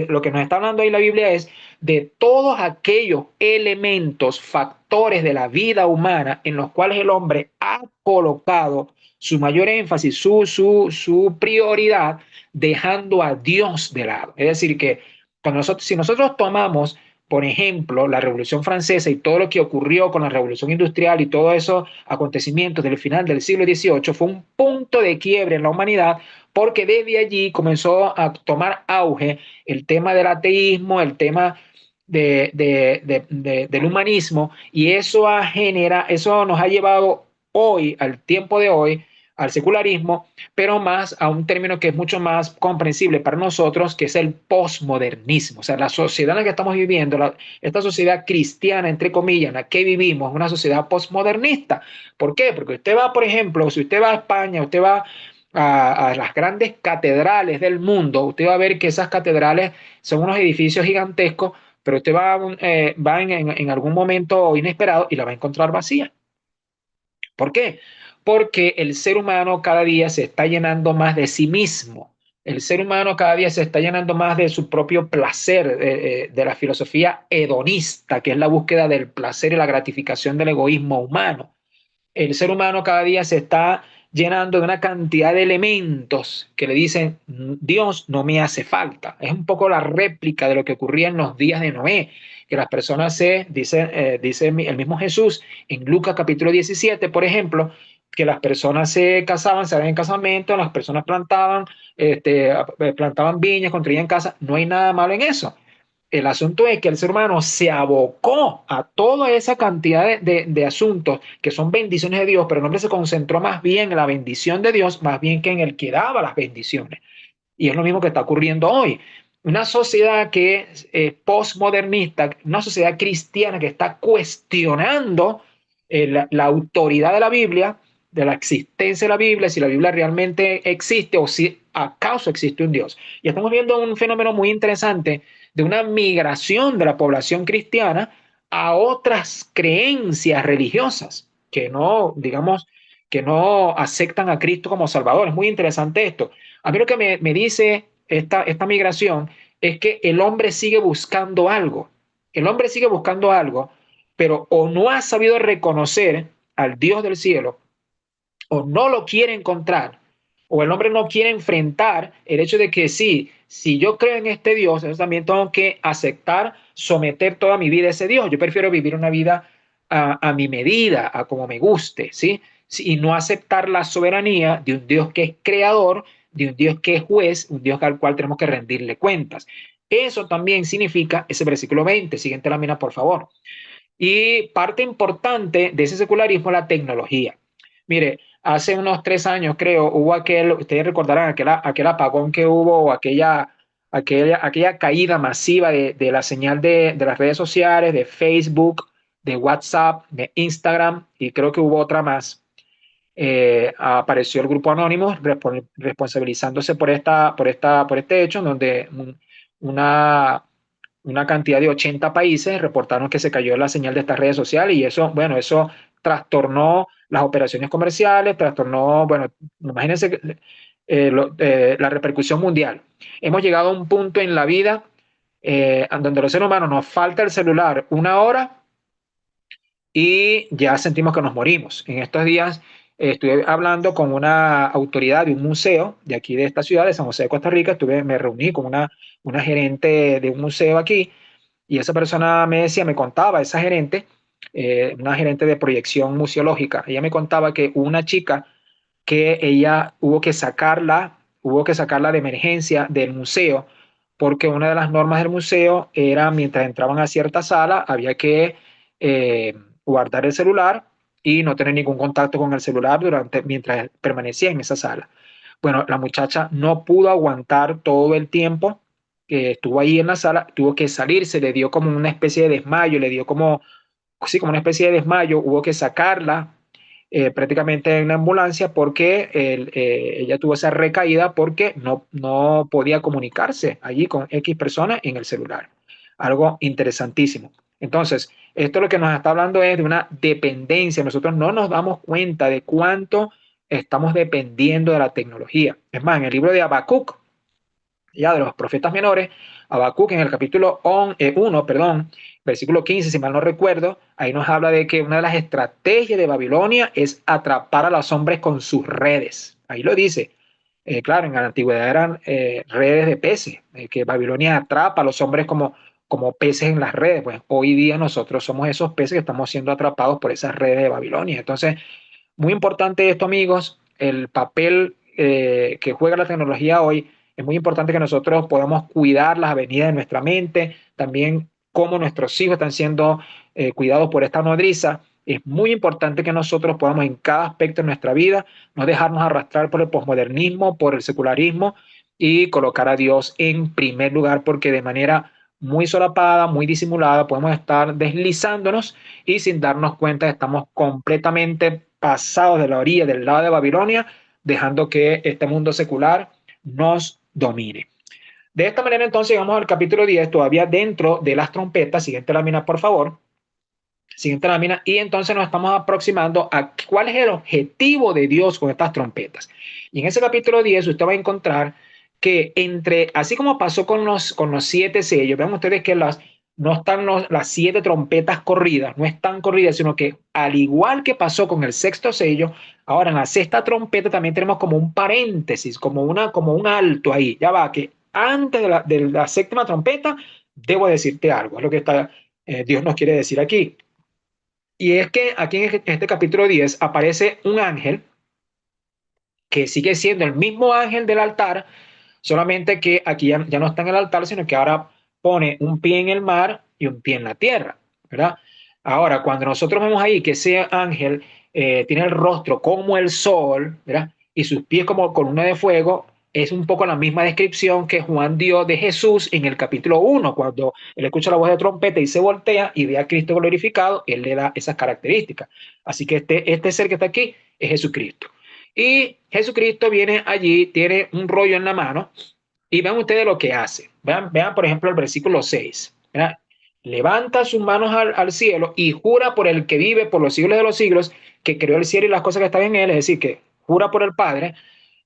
S2: Lo que nos está hablando ahí la Biblia es de todos aquellos elementos, factores de la vida humana en los cuales el hombre ha colocado su mayor énfasis, su prioridad, dejando a Dios de lado. Es decir, que si nosotros tomamos, por ejemplo, la Revolución Francesa y todo lo que ocurrió con la Revolución Industrial y todos esos acontecimientos del final del siglo XVIII, fue un punto de quiebre en la humanidad, porque desde allí comenzó a tomar auge el tema del ateísmo, el tema del humanismo, y eso nos ha llevado hoy, al tiempo de hoy, al secularismo, pero más a un término que es mucho más comprensible para nosotros, que es el posmodernismo. O sea, la sociedad en la que estamos viviendo, esta sociedad cristiana, entre comillas, en la que vivimos, es una sociedad posmodernista. ¿Por qué? Porque usted va, por ejemplo, si usted va a España, usted va a las grandes catedrales del mundo, usted va a ver que esas catedrales son unos edificios gigantescos, pero usted va en algún momento inesperado y la va a encontrar vacía. ¿Por qué? Porque el ser humano cada día se está llenando más de sí mismo. El ser humano cada día se está llenando más de su propio placer, de la filosofía hedonista, que es la búsqueda del placer y la gratificación del egoísmo humano. El ser humano cada día se está llenando de una cantidad de elementos que le dicen, Dios no me hace falta. Es un poco la réplica de lo que ocurría en los días de Noé, que las personas dice el mismo Jesús en Lucas capítulo 17, por ejemplo, que las personas se casaban, se daban en casamiento, las personas plantaban viñas, construían casas, no hay nada malo en eso. El asunto es que el ser humano se abocó a toda esa cantidad de asuntos que son bendiciones de Dios, pero el hombre se concentró más bien en la bendición de Dios, más bien que en el que daba las bendiciones. Y es lo mismo que está ocurriendo hoy. Una sociedad que es postmodernista, una sociedad cristiana que está cuestionando la autoridad de la Biblia, de la existencia de la Biblia, si la Biblia realmente existe o si acaso existe un Dios. Y estamos viendo un fenómeno muy interesante de una migración de la población cristiana a otras creencias religiosas que no, digamos, que no aceptan a Cristo como Salvador. Es muy interesante esto. A mí lo que me dice esta migración es que el hombre sigue buscando algo. El hombre sigue buscando algo, pero o no ha sabido reconocer al Dios del cielo, o no lo quiere encontrar, o el hombre no quiere enfrentar el hecho de que sí, si yo creo en este Dios, entonces también tengo que aceptar, someter toda mi vida a ese Dios. Yo prefiero vivir una vida a mi medida, a como me guste, ¿sí? Y no aceptar la soberanía de un Dios que es creador, de un Dios que es juez, un Dios al cual tenemos que rendirle cuentas. Eso también significa ese versículo 20. Siguiente lámina, por favor. Y parte importante de ese secularismo es la tecnología. Mire, hace unos 3 años, creo, hubo ustedes recordarán aquel apagón que hubo, o aquella caída masiva de la señal de las redes sociales, de Facebook, de WhatsApp, de Instagram, y creo que hubo otra más. Apareció el grupo Anónimos responsabilizándose por este hecho, en donde una, una cantidad de 80 países reportaron que se cayó la señal de estas redes sociales, y eso, bueno, eso trastornó las operaciones comerciales, trastornó, bueno, imagínense la repercusión mundial. Hemos llegado a un punto en la vida en donde los seres humanos nos falta el celular 1 hora y ya sentimos que nos morimos. En estos días estuve hablando con una autoridad de un museo de aquí de esta ciudad, de San José de Costa Rica. Me reuní con una gerente de un museo aquí, y esa persona me contaba, esa gerente, una gerente de proyección museológica, ella me contaba que una chica que ella hubo que sacarla de emergencia del museo, porque una de las normas del museo era, mientras entraban a cierta sala, había que guardar el celular y no tener ningún contacto con el celular mientras permanecía en esa sala. Bueno, la muchacha no pudo aguantar todo el tiempo que estuvo ahí en la sala, tuvo que salir, se le dio como una especie de desmayo, le dio como, sí, como una especie de desmayo, hubo que sacarla prácticamente en una ambulancia, porque ella tuvo esa recaída porque no podía comunicarse allí con X personas en el celular. Algo interesantísimo. Entonces, esto lo que nos está hablando es de una dependencia. Nosotros no nos damos cuenta de cuánto estamos dependiendo de la tecnología. Es más, en el libro de Habacuc, ya de los profetas menores, Habacuc en el capítulo 1, perdón, versículo 15, si mal no recuerdo, ahí nos habla de que una de las estrategias de Babilonia es atrapar a los hombres con sus redes. Ahí lo dice. Claro, en la antigüedad eran redes de peces, que Babilonia atrapa a los hombres como peces en las redes. Pues hoy día nosotros somos esos peces que estamos siendo atrapados por esas redes de Babilonia. Entonces, muy importante esto, amigos, el papel que juega la tecnología hoy. Es muy importante que nosotros podamos cuidar las avenidas de nuestra mente, también cómo nuestros hijos están siendo cuidados por esta nodriza. Es muy importante que nosotros podamos, en cada aspecto de nuestra vida, no dejarnos arrastrar por el posmodernismo, por el secularismo, y colocar a Dios en primer lugar, porque de manera muy solapada, muy disimulada, podemos estar deslizándonos y sin darnos cuenta estamos completamente pasados de la orilla del lado de Babilonia, dejando que este mundo secular nos domine. De esta manera, entonces, llegamos al capítulo 10, todavía dentro de las trompetas. Siguiente lámina, por favor. Siguiente lámina. Y entonces nos estamos aproximando a cuál es el objetivo de Dios con estas trompetas. Y en ese capítulo 10 usted va a encontrar que así como pasó con los 7 sellos, vean ustedes que no están las 7 trompetas corridas, no están corridas, sino que al igual que pasó con el sexto sello, ahora en la sexta trompeta también tenemos como un paréntesis, como un alto ahí. Ya va, que antes de la séptima trompeta, debo decirte algo, es lo que Dios nos quiere decir aquí. Y es que aquí en este capítulo 10 aparece un ángel que sigue siendo el mismo ángel del altar, solamente que aquí ya no está en el altar, sino que ahora pone un pie en el mar y un pie en la tierra, ¿verdad? Ahora, cuando nosotros vemos ahí que ese ángel tiene el rostro como el sol, ¿verdad? Y sus pies como columna de fuego, es un poco la misma descripción que Juan dio de Jesús en el capítulo 1, cuando él escucha la voz de trompeta y se voltea y ve a Cristo glorificado, él le da esas características. Así que este ser que está aquí es Jesucristo. Y Jesucristo viene allí, tiene un rollo en la mano, y vean ustedes lo que hace. Vean por ejemplo, el versículo 6. ¿Verdad? Levanta sus manos al cielo y jura por el que vive por los siglos de los siglos, que creó el cielo y las cosas que están en él, es decir, que jura por el Padre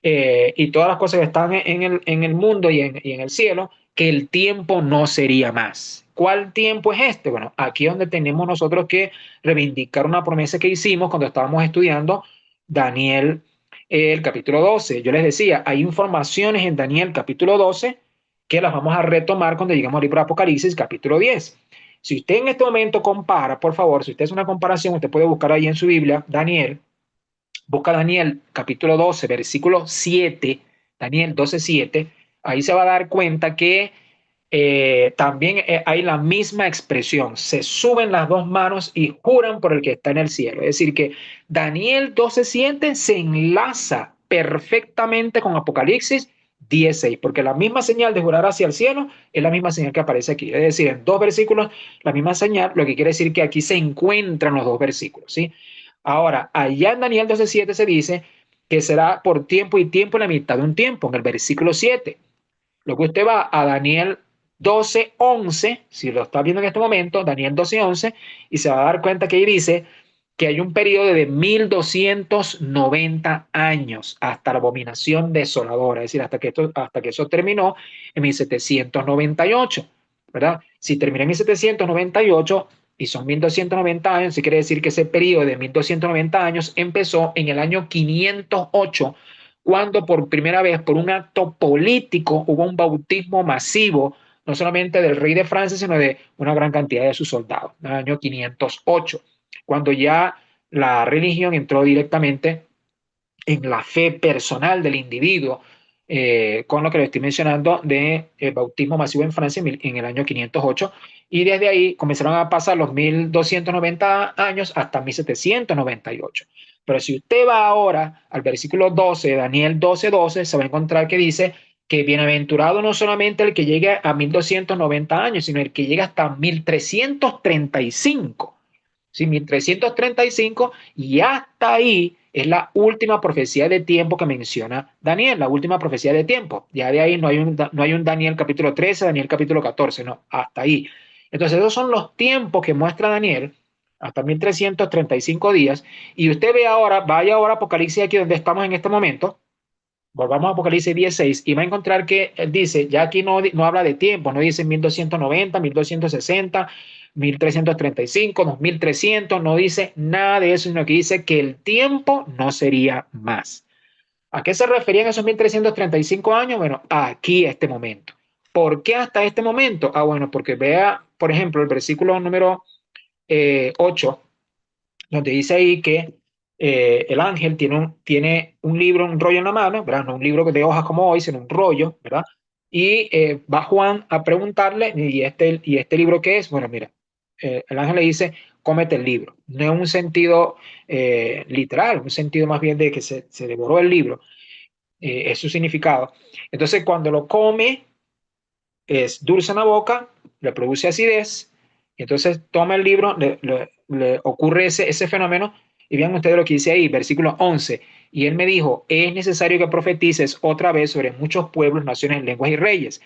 S2: y todas las cosas que están en el mundo y en el cielo, que el tiempo no sería más. ¿Cuál tiempo es este? Bueno, aquí es donde tenemos nosotros que reivindicar una promesa que hicimos cuando estábamos estudiando Daniel, el capítulo 12. Yo les decía, hay informaciones en Daniel capítulo 12 que las vamos a retomar cuando lleguemos al libro de Apocalipsis capítulo 10. Si usted en este momento compara, por favor, si usted hace una comparación, usted puede buscar ahí en su Biblia, Daniel, busca Daniel capítulo 12, versículo 7, Daniel 12, 7, ahí se va a dar cuenta que también hay la misma expresión, se suben las dos manos y juran por el que está en el cielo. Es decir, que Daniel 12:7 se enlaza perfectamente con Apocalipsis 10:6, porque la misma señal de jurar hacia el cielo es la misma señal que aparece aquí. Es decir, en dos versículos, la misma señal, lo que quiere decir que aquí se encuentran los dos versículos, ¿sí? Ahora, allá en Daniel 12:7 se dice que será por tiempo y tiempo en la mitad de un tiempo, en el versículo 7. Luego usted va a Daniel 12:11, si lo está viendo en este momento, Daniel 12:11, y se va a dar cuenta que ahí dice que hay un periodo de 1290 años hasta la abominación desoladora, es decir, hasta que eso terminó en 1798, ¿verdad? Si termina en 1798 y son 1290 años, sí quiere decir que ese periodo de 1290 años empezó en el año 508, cuando por primera vez, por un acto político, hubo un bautismo masivo, no solamente del rey de Francia, sino de una gran cantidad de sus soldados, en el año 508, cuando ya la religión entró directamente en la fe personal del individuo, con lo que le estoy mencionando de bautismo masivo en Francia en el año 508, y desde ahí comenzaron a pasar los 1290 años hasta 1798. Pero si usted va ahora al versículo 12, Daniel 12:12, se va a encontrar que dice que bienaventurado no solamente el que llegue a 1290 años, sino el que llega hasta 1335. Sí, 1335, y hasta ahí es la última profecía de tiempo que menciona Daniel, la última profecía de tiempo. Ya de ahí no hay un Daniel capítulo 13, Daniel capítulo 14, no, hasta ahí. Entonces esos son los tiempos que muestra Daniel, hasta 1335 días, y usted ve ahora, vaya ahora a Apocalipsis aquí donde estamos en este momento, volvamos a Apocalipsis 16 y va a encontrar que él dice, ya aquí no habla de tiempo, no dice 1290, 1260, 1335, 2300, no dice nada de eso, sino que dice que el tiempo no sería más. ¿A qué se referían esos 1335 años? Bueno, aquí a este momento. ¿Por qué hasta este momento? Ah, bueno, porque vea, por ejemplo, el versículo número 8, donde dice ahí que el ángel tiene un libro, un rollo en la mano, ¿verdad? No un libro de hojas como hoy, sino un rollo, ¿verdad? Y va Juan a preguntarle, ¿y este libro qué es? Bueno, mira, el ángel le dice, cómete el libro. No en un sentido literal, un sentido más bien de que se devoró el libro, es su significado. Entonces, cuando lo come, es dulce en la boca, le produce acidez, y entonces toma el libro, le ocurre ese fenómeno, y vean ustedes lo que dice ahí, versículo 11, Y él me dijo, es necesario que profetices otra vez sobre muchos pueblos, naciones, lenguas y reyes.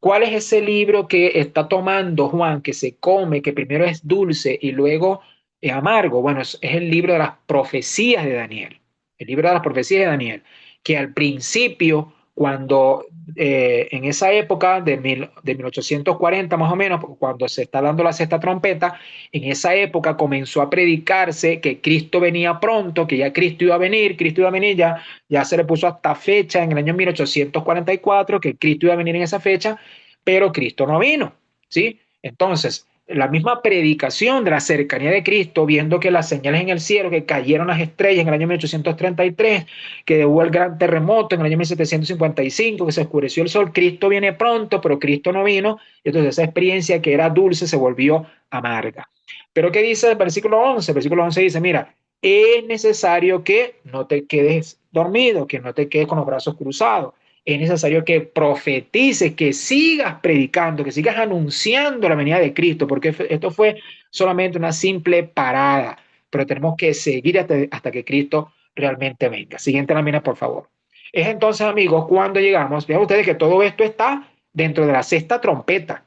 S2: ¿Cuál es ese libro que está tomando Juan, que se come, que primero es dulce y luego es amargo? Bueno, es el libro de las profecías de Daniel. El libro de las profecías de Daniel, que al principio, cuando en esa época de 1840 más o menos, cuando se está dando la sexta trompeta, en esa época comenzó a predicarse que Cristo venía pronto, que ya Cristo iba a venir, ya se le puso hasta fecha en el año 1844, que Cristo iba a venir en esa fecha, pero Cristo no vino, ¿sí? Entonces, la misma predicación de la cercanía de Cristo, viendo que las señales en el cielo, que cayeron las estrellas en el año 1833, que hubo el gran terremoto en el año 1755, que se oscureció el sol, Cristo viene pronto, pero Cristo no vino, entonces esa experiencia que era dulce se volvió amarga. Pero ¿qué dice el versículo 11? El versículo 11 dice, mira, es necesario que no te quedes dormido, que no te quedes con los brazos cruzados. Es necesario que profetices, que sigas predicando, que sigas anunciando la venida de Cristo, porque esto fue solamente una simple parada, pero tenemos que seguir hasta que Cristo realmente venga. Siguiente lámina, por favor. Es entonces, amigos, cuando llegamos, vean ustedes que todo esto está dentro de la sexta trompeta.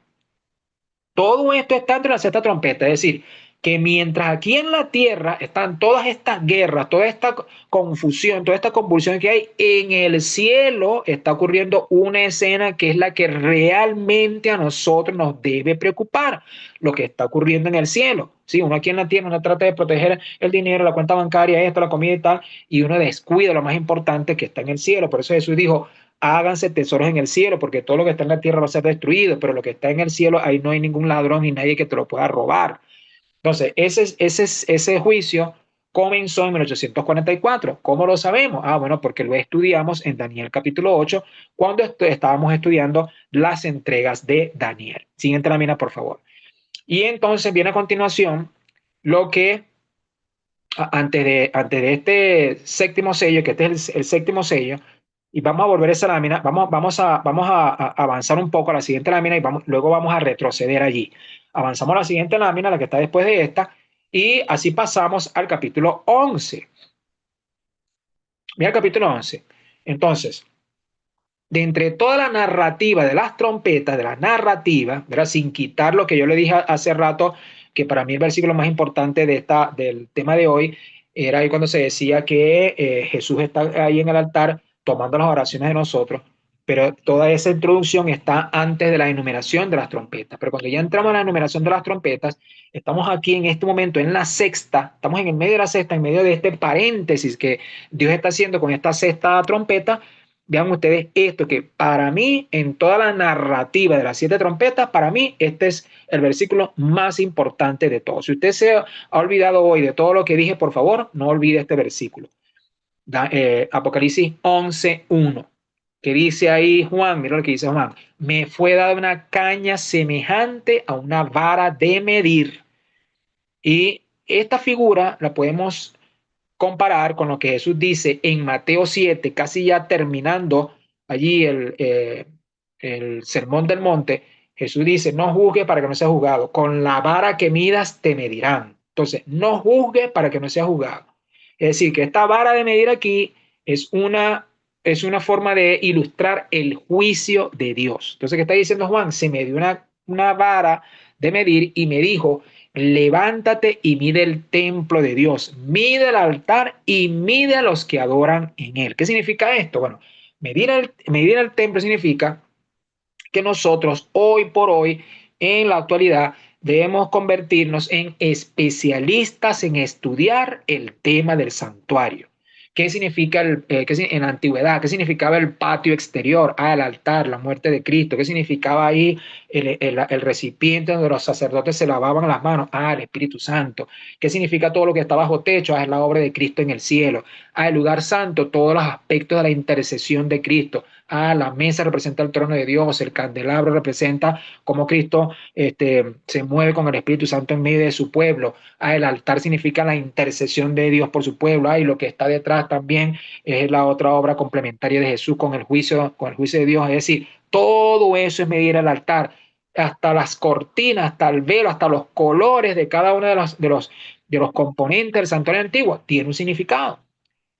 S2: Todo esto está dentro de la sexta trompeta, es decir, que mientras aquí en la tierra están todas estas guerras, toda esta confusión, toda esta convulsión que hay, en el cielo está ocurriendo una escena que es la que realmente a nosotros nos debe preocupar, lo que está ocurriendo en el cielo. Sí, uno aquí en la tierra uno trata de proteger el dinero, la cuenta bancaria, esto, la comida y tal, y uno descuida lo más importante que está en el cielo. Por eso Jesús dijo, háganse tesoros en el cielo, porque todo lo que está en la tierra va a ser destruido, pero lo que está en el cielo, ahí no hay ningún ladrón ni nadie que te lo pueda robar. Entonces, ese juicio comenzó en 1844. ¿Cómo lo sabemos? Ah, bueno, porque lo estudiamos en Daniel capítulo 8, cuando estábamos estudiando las entregas de Daniel. Siguiente lámina, por favor. Y entonces viene a continuación lo que antes de este séptimo sello, que este es el séptimo sello, y vamos a volver a esa lámina, vamos a avanzar un poco a la siguiente lámina y luego vamos a retroceder allí. Avanzamos a la siguiente lámina, la que está después de esta, y así pasamos al capítulo 11. Mira el capítulo 11. Entonces, de entre toda la narrativa de las trompetas, de la narrativa, ¿verdad? Sin quitar lo que yo le dije hace rato, que para mí el versículo más importante del tema de hoy era ahí cuando se decía que Jesús está ahí en el altar tomando las oraciones de nosotros, pero toda esa introducción está antes de la enumeración de las trompetas. Pero cuando ya entramos a la enumeración de las trompetas, estamos aquí en este momento en la sexta, estamos en el medio de la sexta, en medio de este paréntesis que Dios está haciendo con esta sexta trompeta. Vean ustedes esto, que para mí, en toda la narrativa de las siete trompetas, para mí este es el versículo más importante de todos. Si usted se ha olvidado hoy de todo lo que dije, por favor, no olvide este versículo. Apocalipsis 11:1, que dice ahí Juan, mira lo que dice Juan, me fue dada una caña semejante a una vara de medir. Y esta figura la podemos comparar con lo que Jesús dice en Mateo 7, casi ya terminando allí el sermón del monte. Jesús dice, no juzgue para que no sea juzgado, con la vara que midas te medirán. Entonces, no juzgue para que no sea juzgado. Es decir, que esta vara de medir aquí es una forma de ilustrar el juicio de Dios. Entonces, ¿qué está diciendo Juan? Se me dio una vara de medir y me dijo, levántate y mide el templo de Dios, mide el altar y mide a los que adoran en él. ¿Qué significa esto? Bueno, medir el templo significa que nosotros hoy por hoy, en la actualidad, debemos convertirnos en especialistas en estudiar el tema del santuario. ¿Qué significa en la antigüedad? ¿Qué significaba el patio exterior? El altar, la muerte de Cristo. ¿Qué significaba ahí el recipiente donde los sacerdotes se lavaban las manos? El Espíritu Santo. ¿Qué significa todo lo que está bajo techo? Es la obra de Cristo en el cielo. El lugar santo, todos los aspectos de la intercesión de Cristo. La mesa representa el trono de Dios, el candelabro representa cómo Cristo se mueve con el Espíritu Santo en medio de su pueblo. El altar significa la intercesión de Dios por su pueblo. Y lo que está detrás también es la otra obra complementaria de Jesús con el juicio de Dios. Es decir, todo eso es medir el altar, hasta las cortinas, hasta el velo, hasta los colores de cada uno de los componentes del santuario antiguo, tiene un significado.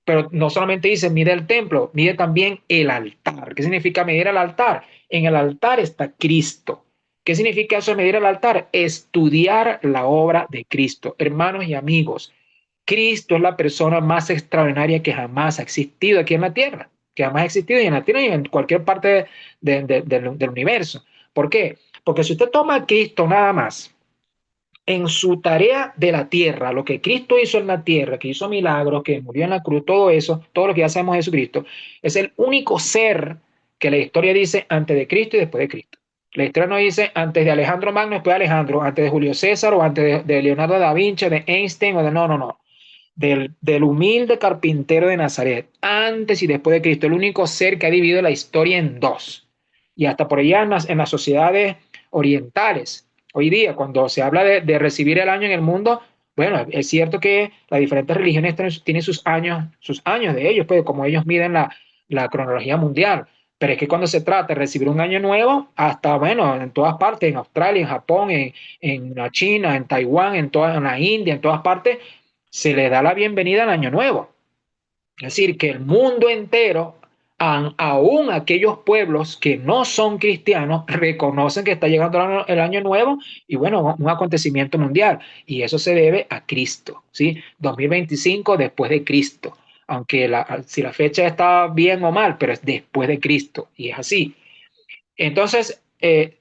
S2: Pero no solamente dice mide el templo, mide también el altar. ¿Qué significa medir el altar? En el altar está Cristo. ¿Qué significa eso de medir el altar? Estudiar la obra de Cristo. Hermanos y amigos, Cristo es la persona más extraordinaria que jamás ha existido aquí en la tierra, que jamás ha existido y en la tierra y en cualquier parte del universo. ¿Por qué? Porque si usted toma a Cristo nada más en su tarea de la tierra, lo que Cristo hizo en la tierra, que hizo milagros, que murió en la cruz, todo eso, todo lo que ya sabemos de Jesucristo, es el único ser que la historia dice antes de Cristo y después de Cristo. La historia no dice antes de Alejandro Magno, después de Alejandro, antes de Julio César o antes de Leonardo da Vinci, de Einstein o de no, no, no. Del humilde carpintero de Nazaret, antes y después de Cristo, el único ser que ha dividido la historia en dos. Y hasta por allá en las sociedades orientales, hoy día, cuando se habla de recibir el año en el mundo, bueno, es cierto que las diferentes religiones tienen sus años de ellos, pues como ellos miden la cronología mundial. Pero es que cuando se trata de recibir un año nuevo, hasta, bueno, en todas partes, en Australia, en Japón, en la China, en Taiwán, en la India, en todas partes, se le da la bienvenida al año nuevo. Es decir, que el mundo entero, aún aquellos pueblos que no son cristianos, reconocen que está llegando el año nuevo y bueno, un acontecimiento mundial. Y eso se debe a Cristo, ¿sí? 2025 después de Cristo. Aunque si la fecha está bien o mal, pero es después de Cristo y es así. Entonces,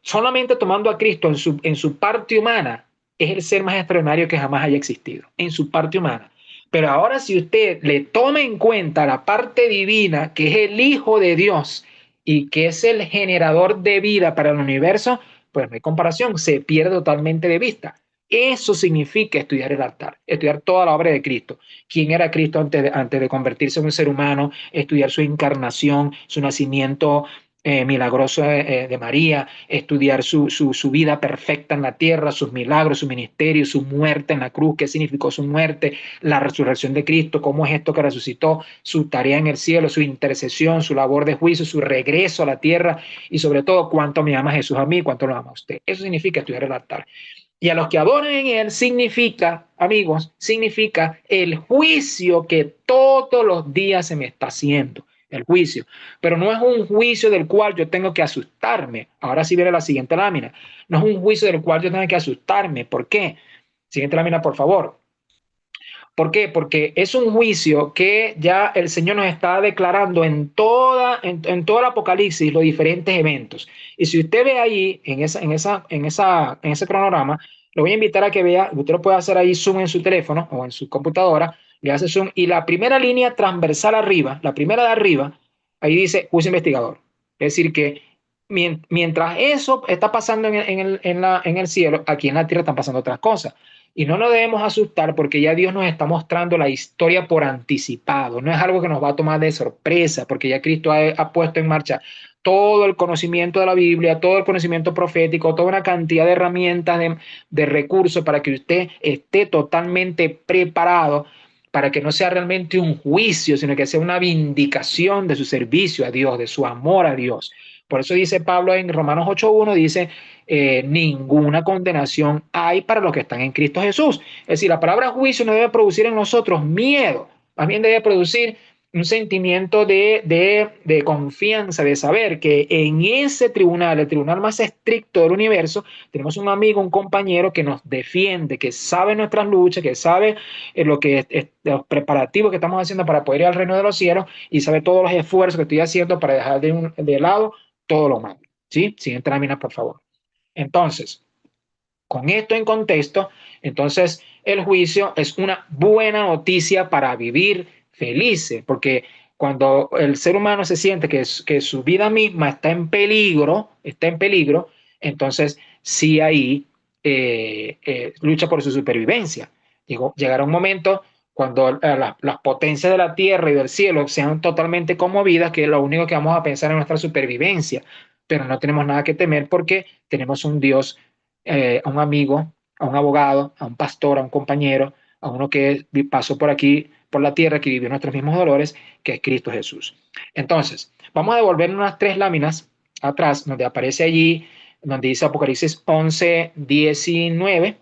S2: solamente tomando a Cristo en su parte humana, es el ser más extraordinario que jamás haya existido, en su parte humana. Pero ahora si usted le toma en cuenta la parte divina, que es el Hijo de Dios y que es el generador de vida para el universo, pues no hay comparación, se pierde totalmente de vista. Eso significa estudiar el altar, estudiar toda la obra de Cristo. ¿Quién era Cristo antes de convertirse en un ser humano? Estudiar su encarnación, su nacimiento milagroso de María, estudiar su vida perfecta en la tierra, sus milagros, su ministerio, su muerte en la cruz, qué significó su muerte, la resurrección de Cristo, cómo es esto que resucitó, su tarea en el cielo, su intercesión, su labor de juicio, su regreso a la tierra y sobre todo cuánto me ama Jesús a mí, cuánto lo ama a usted. Eso significa estudiar el altar. Y a los que adoran en él significa, amigos, significa el juicio que todos los días se me está haciendo, el juicio. Pero no es un juicio del cual yo tengo que asustarme. Ahora sí viene la siguiente lámina. No es un juicio del cual yo tengo que asustarme. ¿Por qué? Siguiente lámina, por favor. ¿Por qué? Porque es un juicio que ya el Señor nos está declarando en todo el Apocalipsis, los diferentes eventos. Y si usted ve ahí, en ese cronograma, lo voy a invitar a que vea, usted lo puede hacer ahí zoom en su teléfono o en su computadora, le hace zoom, y la primera línea transversal arriba, la primera de arriba, ahí dice juicio investigador. Es decir, que mientras eso está pasando en el cielo, aquí en la tierra están pasando otras cosas. Y no nos debemos asustar porque ya Dios nos está mostrando la historia por anticipado. No es algo que nos va a tomar de sorpresa porque ya Cristo ha puesto en marcha todo el conocimiento de la Biblia, todo el conocimiento profético, toda una cantidad de herramientas, de recursos para que usted esté totalmente preparado para que no sea realmente un juicio, sino que sea una vindicación de su servicio a Dios, de su amor a Dios. Por eso dice Pablo en Romanos 8.1, dice, ninguna condenación hay para los que están en Cristo Jesús. Es decir, la palabra juicio no debe producir en nosotros miedo, más bien debe producir un sentimiento de confianza, de saber que en ese tribunal, el tribunal más estricto del universo, tenemos un amigo, un compañero que nos defiende, que sabe nuestras luchas, que sabe los preparativos que estamos haciendo para poder ir al reino de los cielos y sabe todos los esfuerzos que estoy haciendo para dejar de lado todo lo malo. ¿Sí? Siguiente lámina, por favor. Entonces, con esto en contexto, entonces el juicio es una buena noticia para vivir felices, porque cuando el ser humano se siente que su vida misma está en peligro, entonces sí ahí lucha por su supervivencia. Llegará un momento cuando las potencias de la tierra y del cielo sean totalmente conmovidas, que lo único que vamos a pensar es nuestra supervivencia, pero no tenemos nada que temer porque tenemos un Dios, a un amigo, a un abogado, a un pastor, a un compañero, a uno que pasó por aquí, por la tierra, que vivió nuestros mismos dolores, que es Cristo Jesús. Entonces, vamos a devolver unas 3 láminas atrás, donde aparece allí, donde dice Apocalipsis 11:19,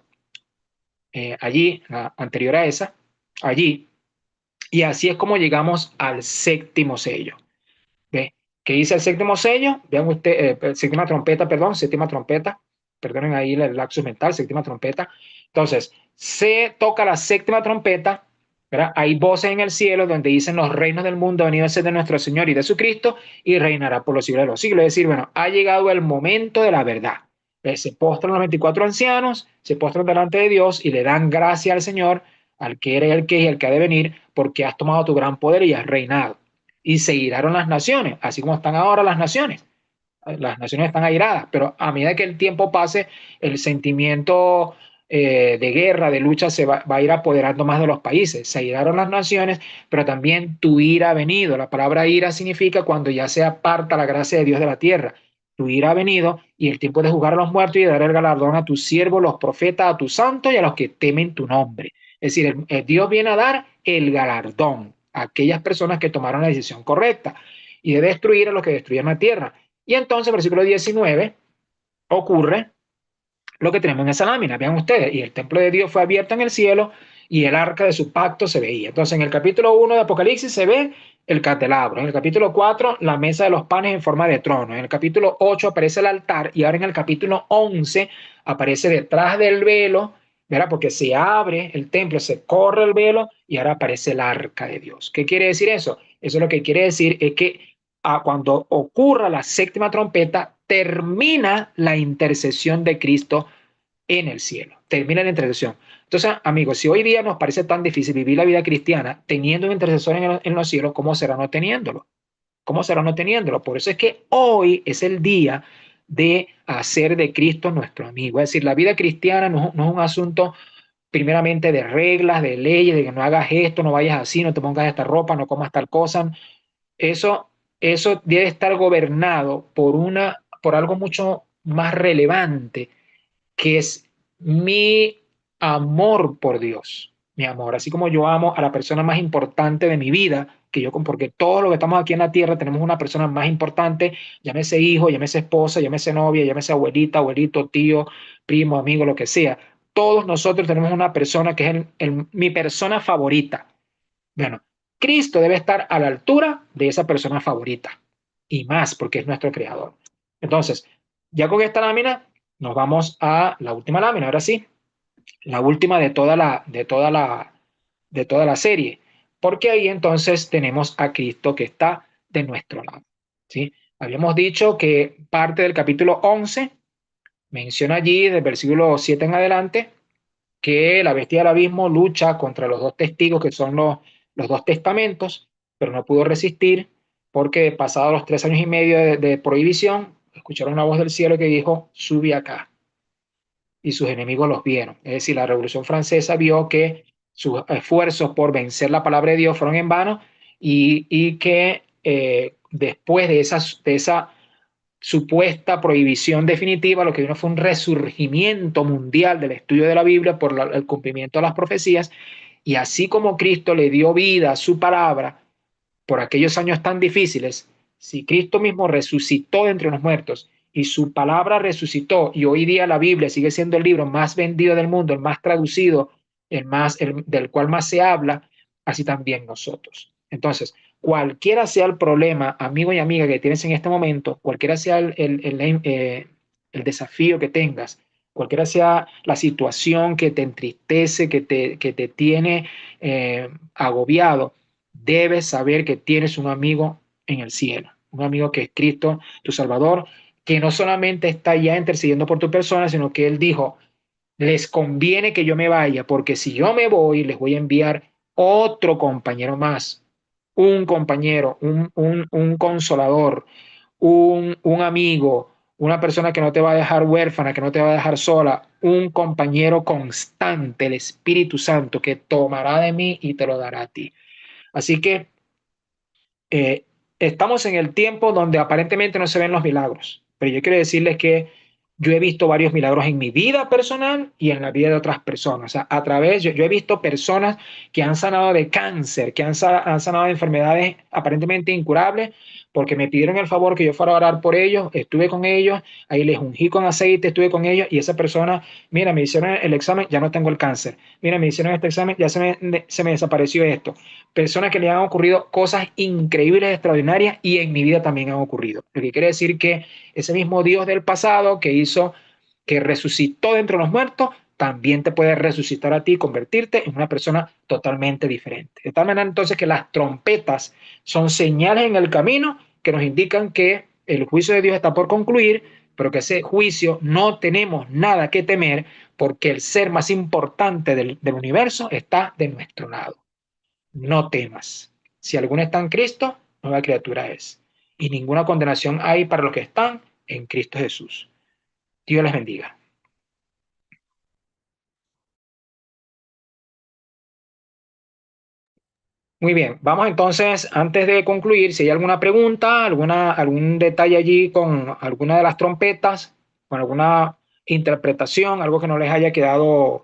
S2: allí, la anterior a esa, allí. Y así es como llegamos al séptimo sello. ¿Ve? ¿Qué dice el séptimo sello? Vean ustedes, séptima trompeta, perdonen ahí el lapsus mental, séptima trompeta. Entonces, se toca la séptima trompeta, ¿verdad? Hay voces en el cielo donde dicen los reinos del mundo han venido a ser de nuestro Señor y de su Cristo y reinará por los siglos de los siglos. Es decir, bueno, ha llegado el momento de la verdad. Se postran los 24 ancianos, se postran delante de Dios y le dan gracia al Señor, al que era, el que es y el que ha de venir, porque has tomado tu gran poder y has reinado y se iraron las naciones, así como están ahora las naciones. Las naciones están airadas, pero a medida que el tiempo pase, el sentimiento de guerra, de lucha, va a ir apoderando más de los países. Se iraron las naciones, pero también tu ira ha venido. La palabra ira significa cuando ya se aparta la gracia de Dios de la tierra. Tu ira ha venido y el tiempo de juzgar a los muertos y de dar el galardón a tus siervos, los profetas, a tus santos y a los que temen tu nombre. Es decir, Dios viene a dar el galardón a aquellas personas que tomaron la decisión correcta y de destruir a los que destruyen la tierra. Y entonces, versículo 19, ocurre lo que tenemos en esa lámina. Vean ustedes, y el templo de Dios fue abierto en el cielo y el arca de su pacto se veía. Entonces, en el capítulo 1 de Apocalipsis se ve el candelabro. En el capítulo 4, la mesa de los panes en forma de trono. En el capítulo 8 aparece el altar y ahora en el capítulo 11 aparece detrás del velo, ¿verdad? Porque se abre el templo, se corre el velo y ahora aparece el arca de Dios. ¿Qué quiere decir eso? Eso lo que quiere decir es que cuando ocurra la séptima trompeta, termina la intercesión de Cristo en el cielo. Termina la intercesión. Entonces, amigos, si hoy día nos parece tan difícil vivir la vida cristiana teniendo un intercesor en los cielos, ¿cómo será no teniéndolo? ¿Cómo será no teniéndolo? Por eso es que hoy es el día de hacer de Cristo nuestro amigo. Es decir, la vida cristiana no es un asunto primeramente de reglas, de leyes, de que no hagas esto, no vayas así, no te pongas esta ropa, no comas tal cosa. Eso, eso debe estar gobernado por algo mucho más relevante, que es mi amor por Dios, mi amor, así como yo amo a la persona más importante de mi vida, porque todos los que estamos aquí en la tierra tenemos una persona más importante, llámese hijo, llámese esposa, llámese novia, llámese abuelita, abuelito, tío, primo, amigo, lo que sea. Todos nosotros tenemos una persona que es mi persona favorita. Bueno, Cristo debe estar a la altura de esa persona favorita y más porque es nuestro creador. Entonces, ya con esta lámina nos vamos a la última lámina, ahora sí, la última de toda la serie, porque ahí entonces tenemos a Cristo que está de nuestro lado, ¿sí? Habíamos dicho que parte del capítulo 11 menciona allí, del versículo 7 en adelante, que la bestia del abismo lucha contra los dos testigos que son los dos testamentos, pero no pudo resistir porque pasados los 3 años y medio de prohibición, escucharon una voz del cielo que dijo, sube acá. Y sus enemigos los vieron. Es decir, la Revolución Francesa vio que sus esfuerzos por vencer la palabra de Dios fueron en vano y que después de esa supuesta prohibición definitiva, lo que vino fue un resurgimiento mundial del estudio de la Biblia por el cumplimiento de las profecías, y así como Cristo le dio vida a su palabra por aquellos años tan difíciles, si Cristo mismo resucitó entre los muertos y su palabra resucitó, y hoy día la Biblia sigue siendo el libro más vendido del mundo, el más traducido, del cual más se habla, así también nosotros. Entonces, cualquiera sea el problema, amigo y amiga, que tienes en este momento, cualquiera sea el desafío que tengas, cualquiera sea la situación que te entristece, que te tiene agobiado, debes saber que tienes un amigo en el cielo, un amigo que es Cristo, tu Salvador, que no solamente está ya intercediendo por tu persona, sino que Él dijo, les conviene que yo me vaya, porque si yo me voy, les voy a enviar otro compañero más, un compañero, un consolador, un amigo, una persona que no te va a dejar huérfana, que no te va a dejar sola, un compañero constante, el Espíritu Santo, que tomará de mí y te lo dará a ti. Así que eh, estamos en el tiempo donde aparentemente no se ven los milagros, pero yo quiero decirles que yo he visto varios milagros en mi vida personal y en la vida de otras personas. O sea, yo he visto personas que han sanado de cáncer, que han sanado de enfermedades aparentemente incurables porque me pidieron el favor que yo fuera a orar por ellos, estuve con ellos, ahí les ungí con aceite, estuve con ellos y esa persona, mira, me hicieron el examen, ya no tengo el cáncer, mira, me hicieron este examen, ya se me desapareció esto. Personas que le han ocurrido cosas increíbles, extraordinarias y en mi vida también han ocurrido. Lo que quiere decir que ese mismo Dios del pasado que hizo, que resucitó de entre los muertos, también te puede resucitar a ti y convertirte en una persona totalmente diferente. De tal manera entonces que las trompetas son señales en el camino que nos indican que el juicio de Dios está por concluir, pero que ese juicio no tenemos nada que temer porque el ser más importante del universo está de nuestro lado. No temas. Si alguno está en Cristo, nueva criatura es. Y ninguna condenación hay para los que están en Cristo Jesús. Dios les bendiga. Muy bien, vamos entonces, antes de concluir, si hay alguna pregunta, algún detalle allí con alguna de las trompetas, con alguna interpretación, algo que no les haya quedado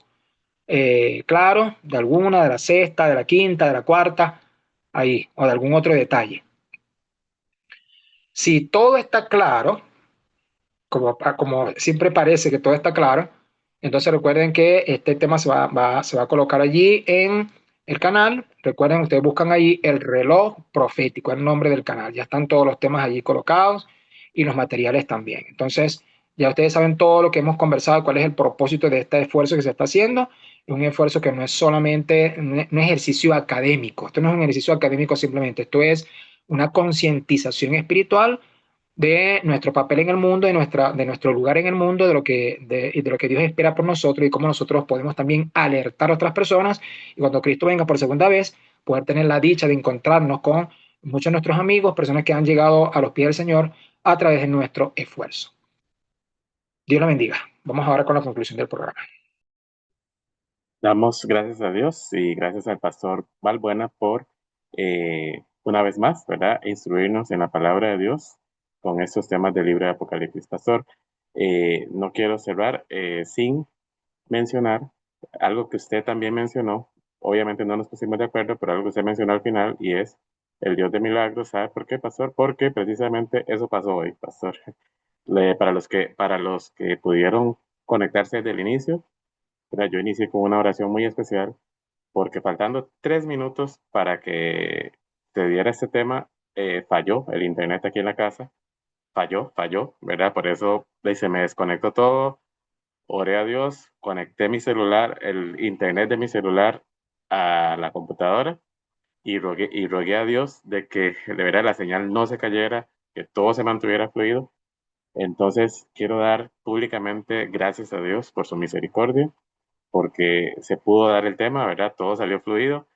S2: claro, de alguna, de la sexta, de la quinta, de la cuarta, ahí, o de algún otro detalle. Si todo está claro, como siempre parece que todo está claro, entonces recuerden que este tema se va a colocar allí en el canal. Recuerden, ustedes buscan ahí el reloj profético, el nombre del canal. Ya están todos los temas allí colocados y los materiales también. Entonces, ya ustedes saben todo lo que hemos conversado, cuál es el propósito de este esfuerzo que se está haciendo. Es un esfuerzo que no es solamente un ejercicio académico. Esto no es un ejercicio académico simplemente. Esto es una concientización espiritual de nuestro papel en el mundo, de nuestro lugar en el mundo, de lo que Dios espera por nosotros y cómo nosotros podemos también alertar a otras personas y cuando Cristo venga por segunda vez, poder tener la dicha de encontrarnos con muchos de nuestros amigos, personas que han llegado a los pies del Señor a través de nuestro esfuerzo. Dios lo bendiga. Vamos ahora con la conclusión del programa.
S1: Damos gracias a Dios y gracias al pastor Valbuena por, una vez más, ¿verdad?, instruirnos en la palabra de Dios con estos temas del libro de Apocalipsis. Pastor, no quiero cerrar sin mencionar algo que usted también mencionó. Obviamente no nos pusimos de acuerdo, pero algo que usted mencionó al final y es el Dios de milagros. ¿Sabe por qué, pastor? Porque precisamente eso pasó hoy, pastor. Para los que pudieron conectarse desde el inicio, ¿verdad? Yo inicié con una oración muy especial porque faltando 3 minutos para que se diera este tema, falló el internet aquí en la casa, falló, ¿verdad? Por eso se me desconectó todo, oré a Dios, conecté mi celular, el internet de mi celular a la computadora y rogué a Dios de que de verdad la señal no se cayera, que todo se mantuviera fluido. Entonces quiero dar públicamente gracias a Dios por su misericordia porque se pudo dar el tema, ¿verdad? Todo salió fluido,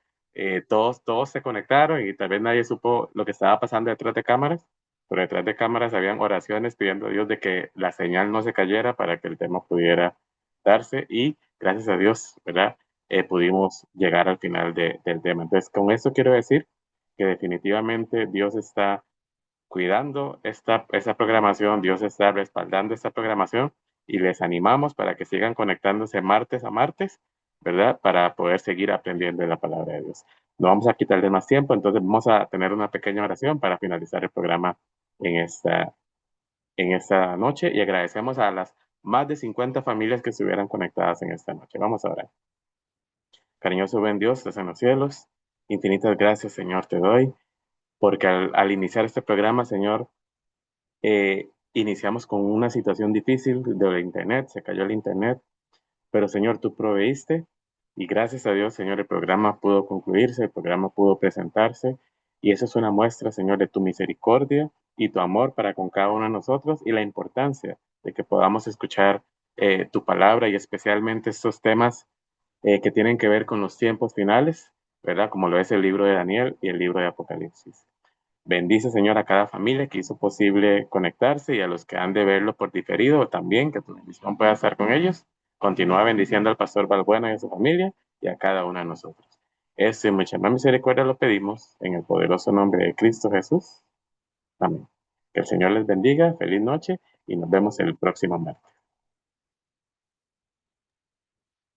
S1: todos se conectaron y tal vez nadie supo lo que estaba pasando detrás de cámaras, pero detrás de cámaras habían oraciones pidiendo a Dios de que la señal no se cayera para que el tema pudiera darse y gracias a Dios, ¿verdad? Pudimos llegar al final del tema. Entonces, con esto quiero decir que definitivamente Dios está cuidando esta programación, Dios está respaldando esta programación y les animamos para que sigan conectándose martes a martes, ¿verdad? Para poder seguir aprendiendo de la palabra de Dios. No vamos a quitarle más tiempo, entonces vamos a tener una pequeña oración para finalizar el programa en esta noche y agradecemos a las más de 50 familias que estuvieran conectadas en esta noche. Vamos a orar. Cariñoso buen Dios, estás en los cielos. Infinitas gracias, Señor, te doy, porque al iniciar este programa, Señor, iniciamos con una situación difícil del internet, se cayó el internet, pero Señor, tú proveíste y gracias a Dios, Señor, el programa pudo concluirse, el programa pudo presentarse y eso es una muestra, Señor, de tu misericordia y tu amor para con cada uno de nosotros y la importancia de que podamos escuchar tu palabra y especialmente estos temas que tienen que ver con los tiempos finales, ¿verdad? Como lo es el libro de Daniel y el libro de Apocalipsis. Bendice, Señor, a cada familia que hizo posible conectarse y a los que han de verlo por diferido también, que tu bendición pueda estar con ellos. Continúa bendiciendo al pastor Balbuena y a su familia y a cada uno de nosotros. Eso y mucha más misericordia lo pedimos en el poderoso nombre de Cristo Jesús. Amén. Que el Señor les bendiga, feliz noche y nos vemos el próximo martes.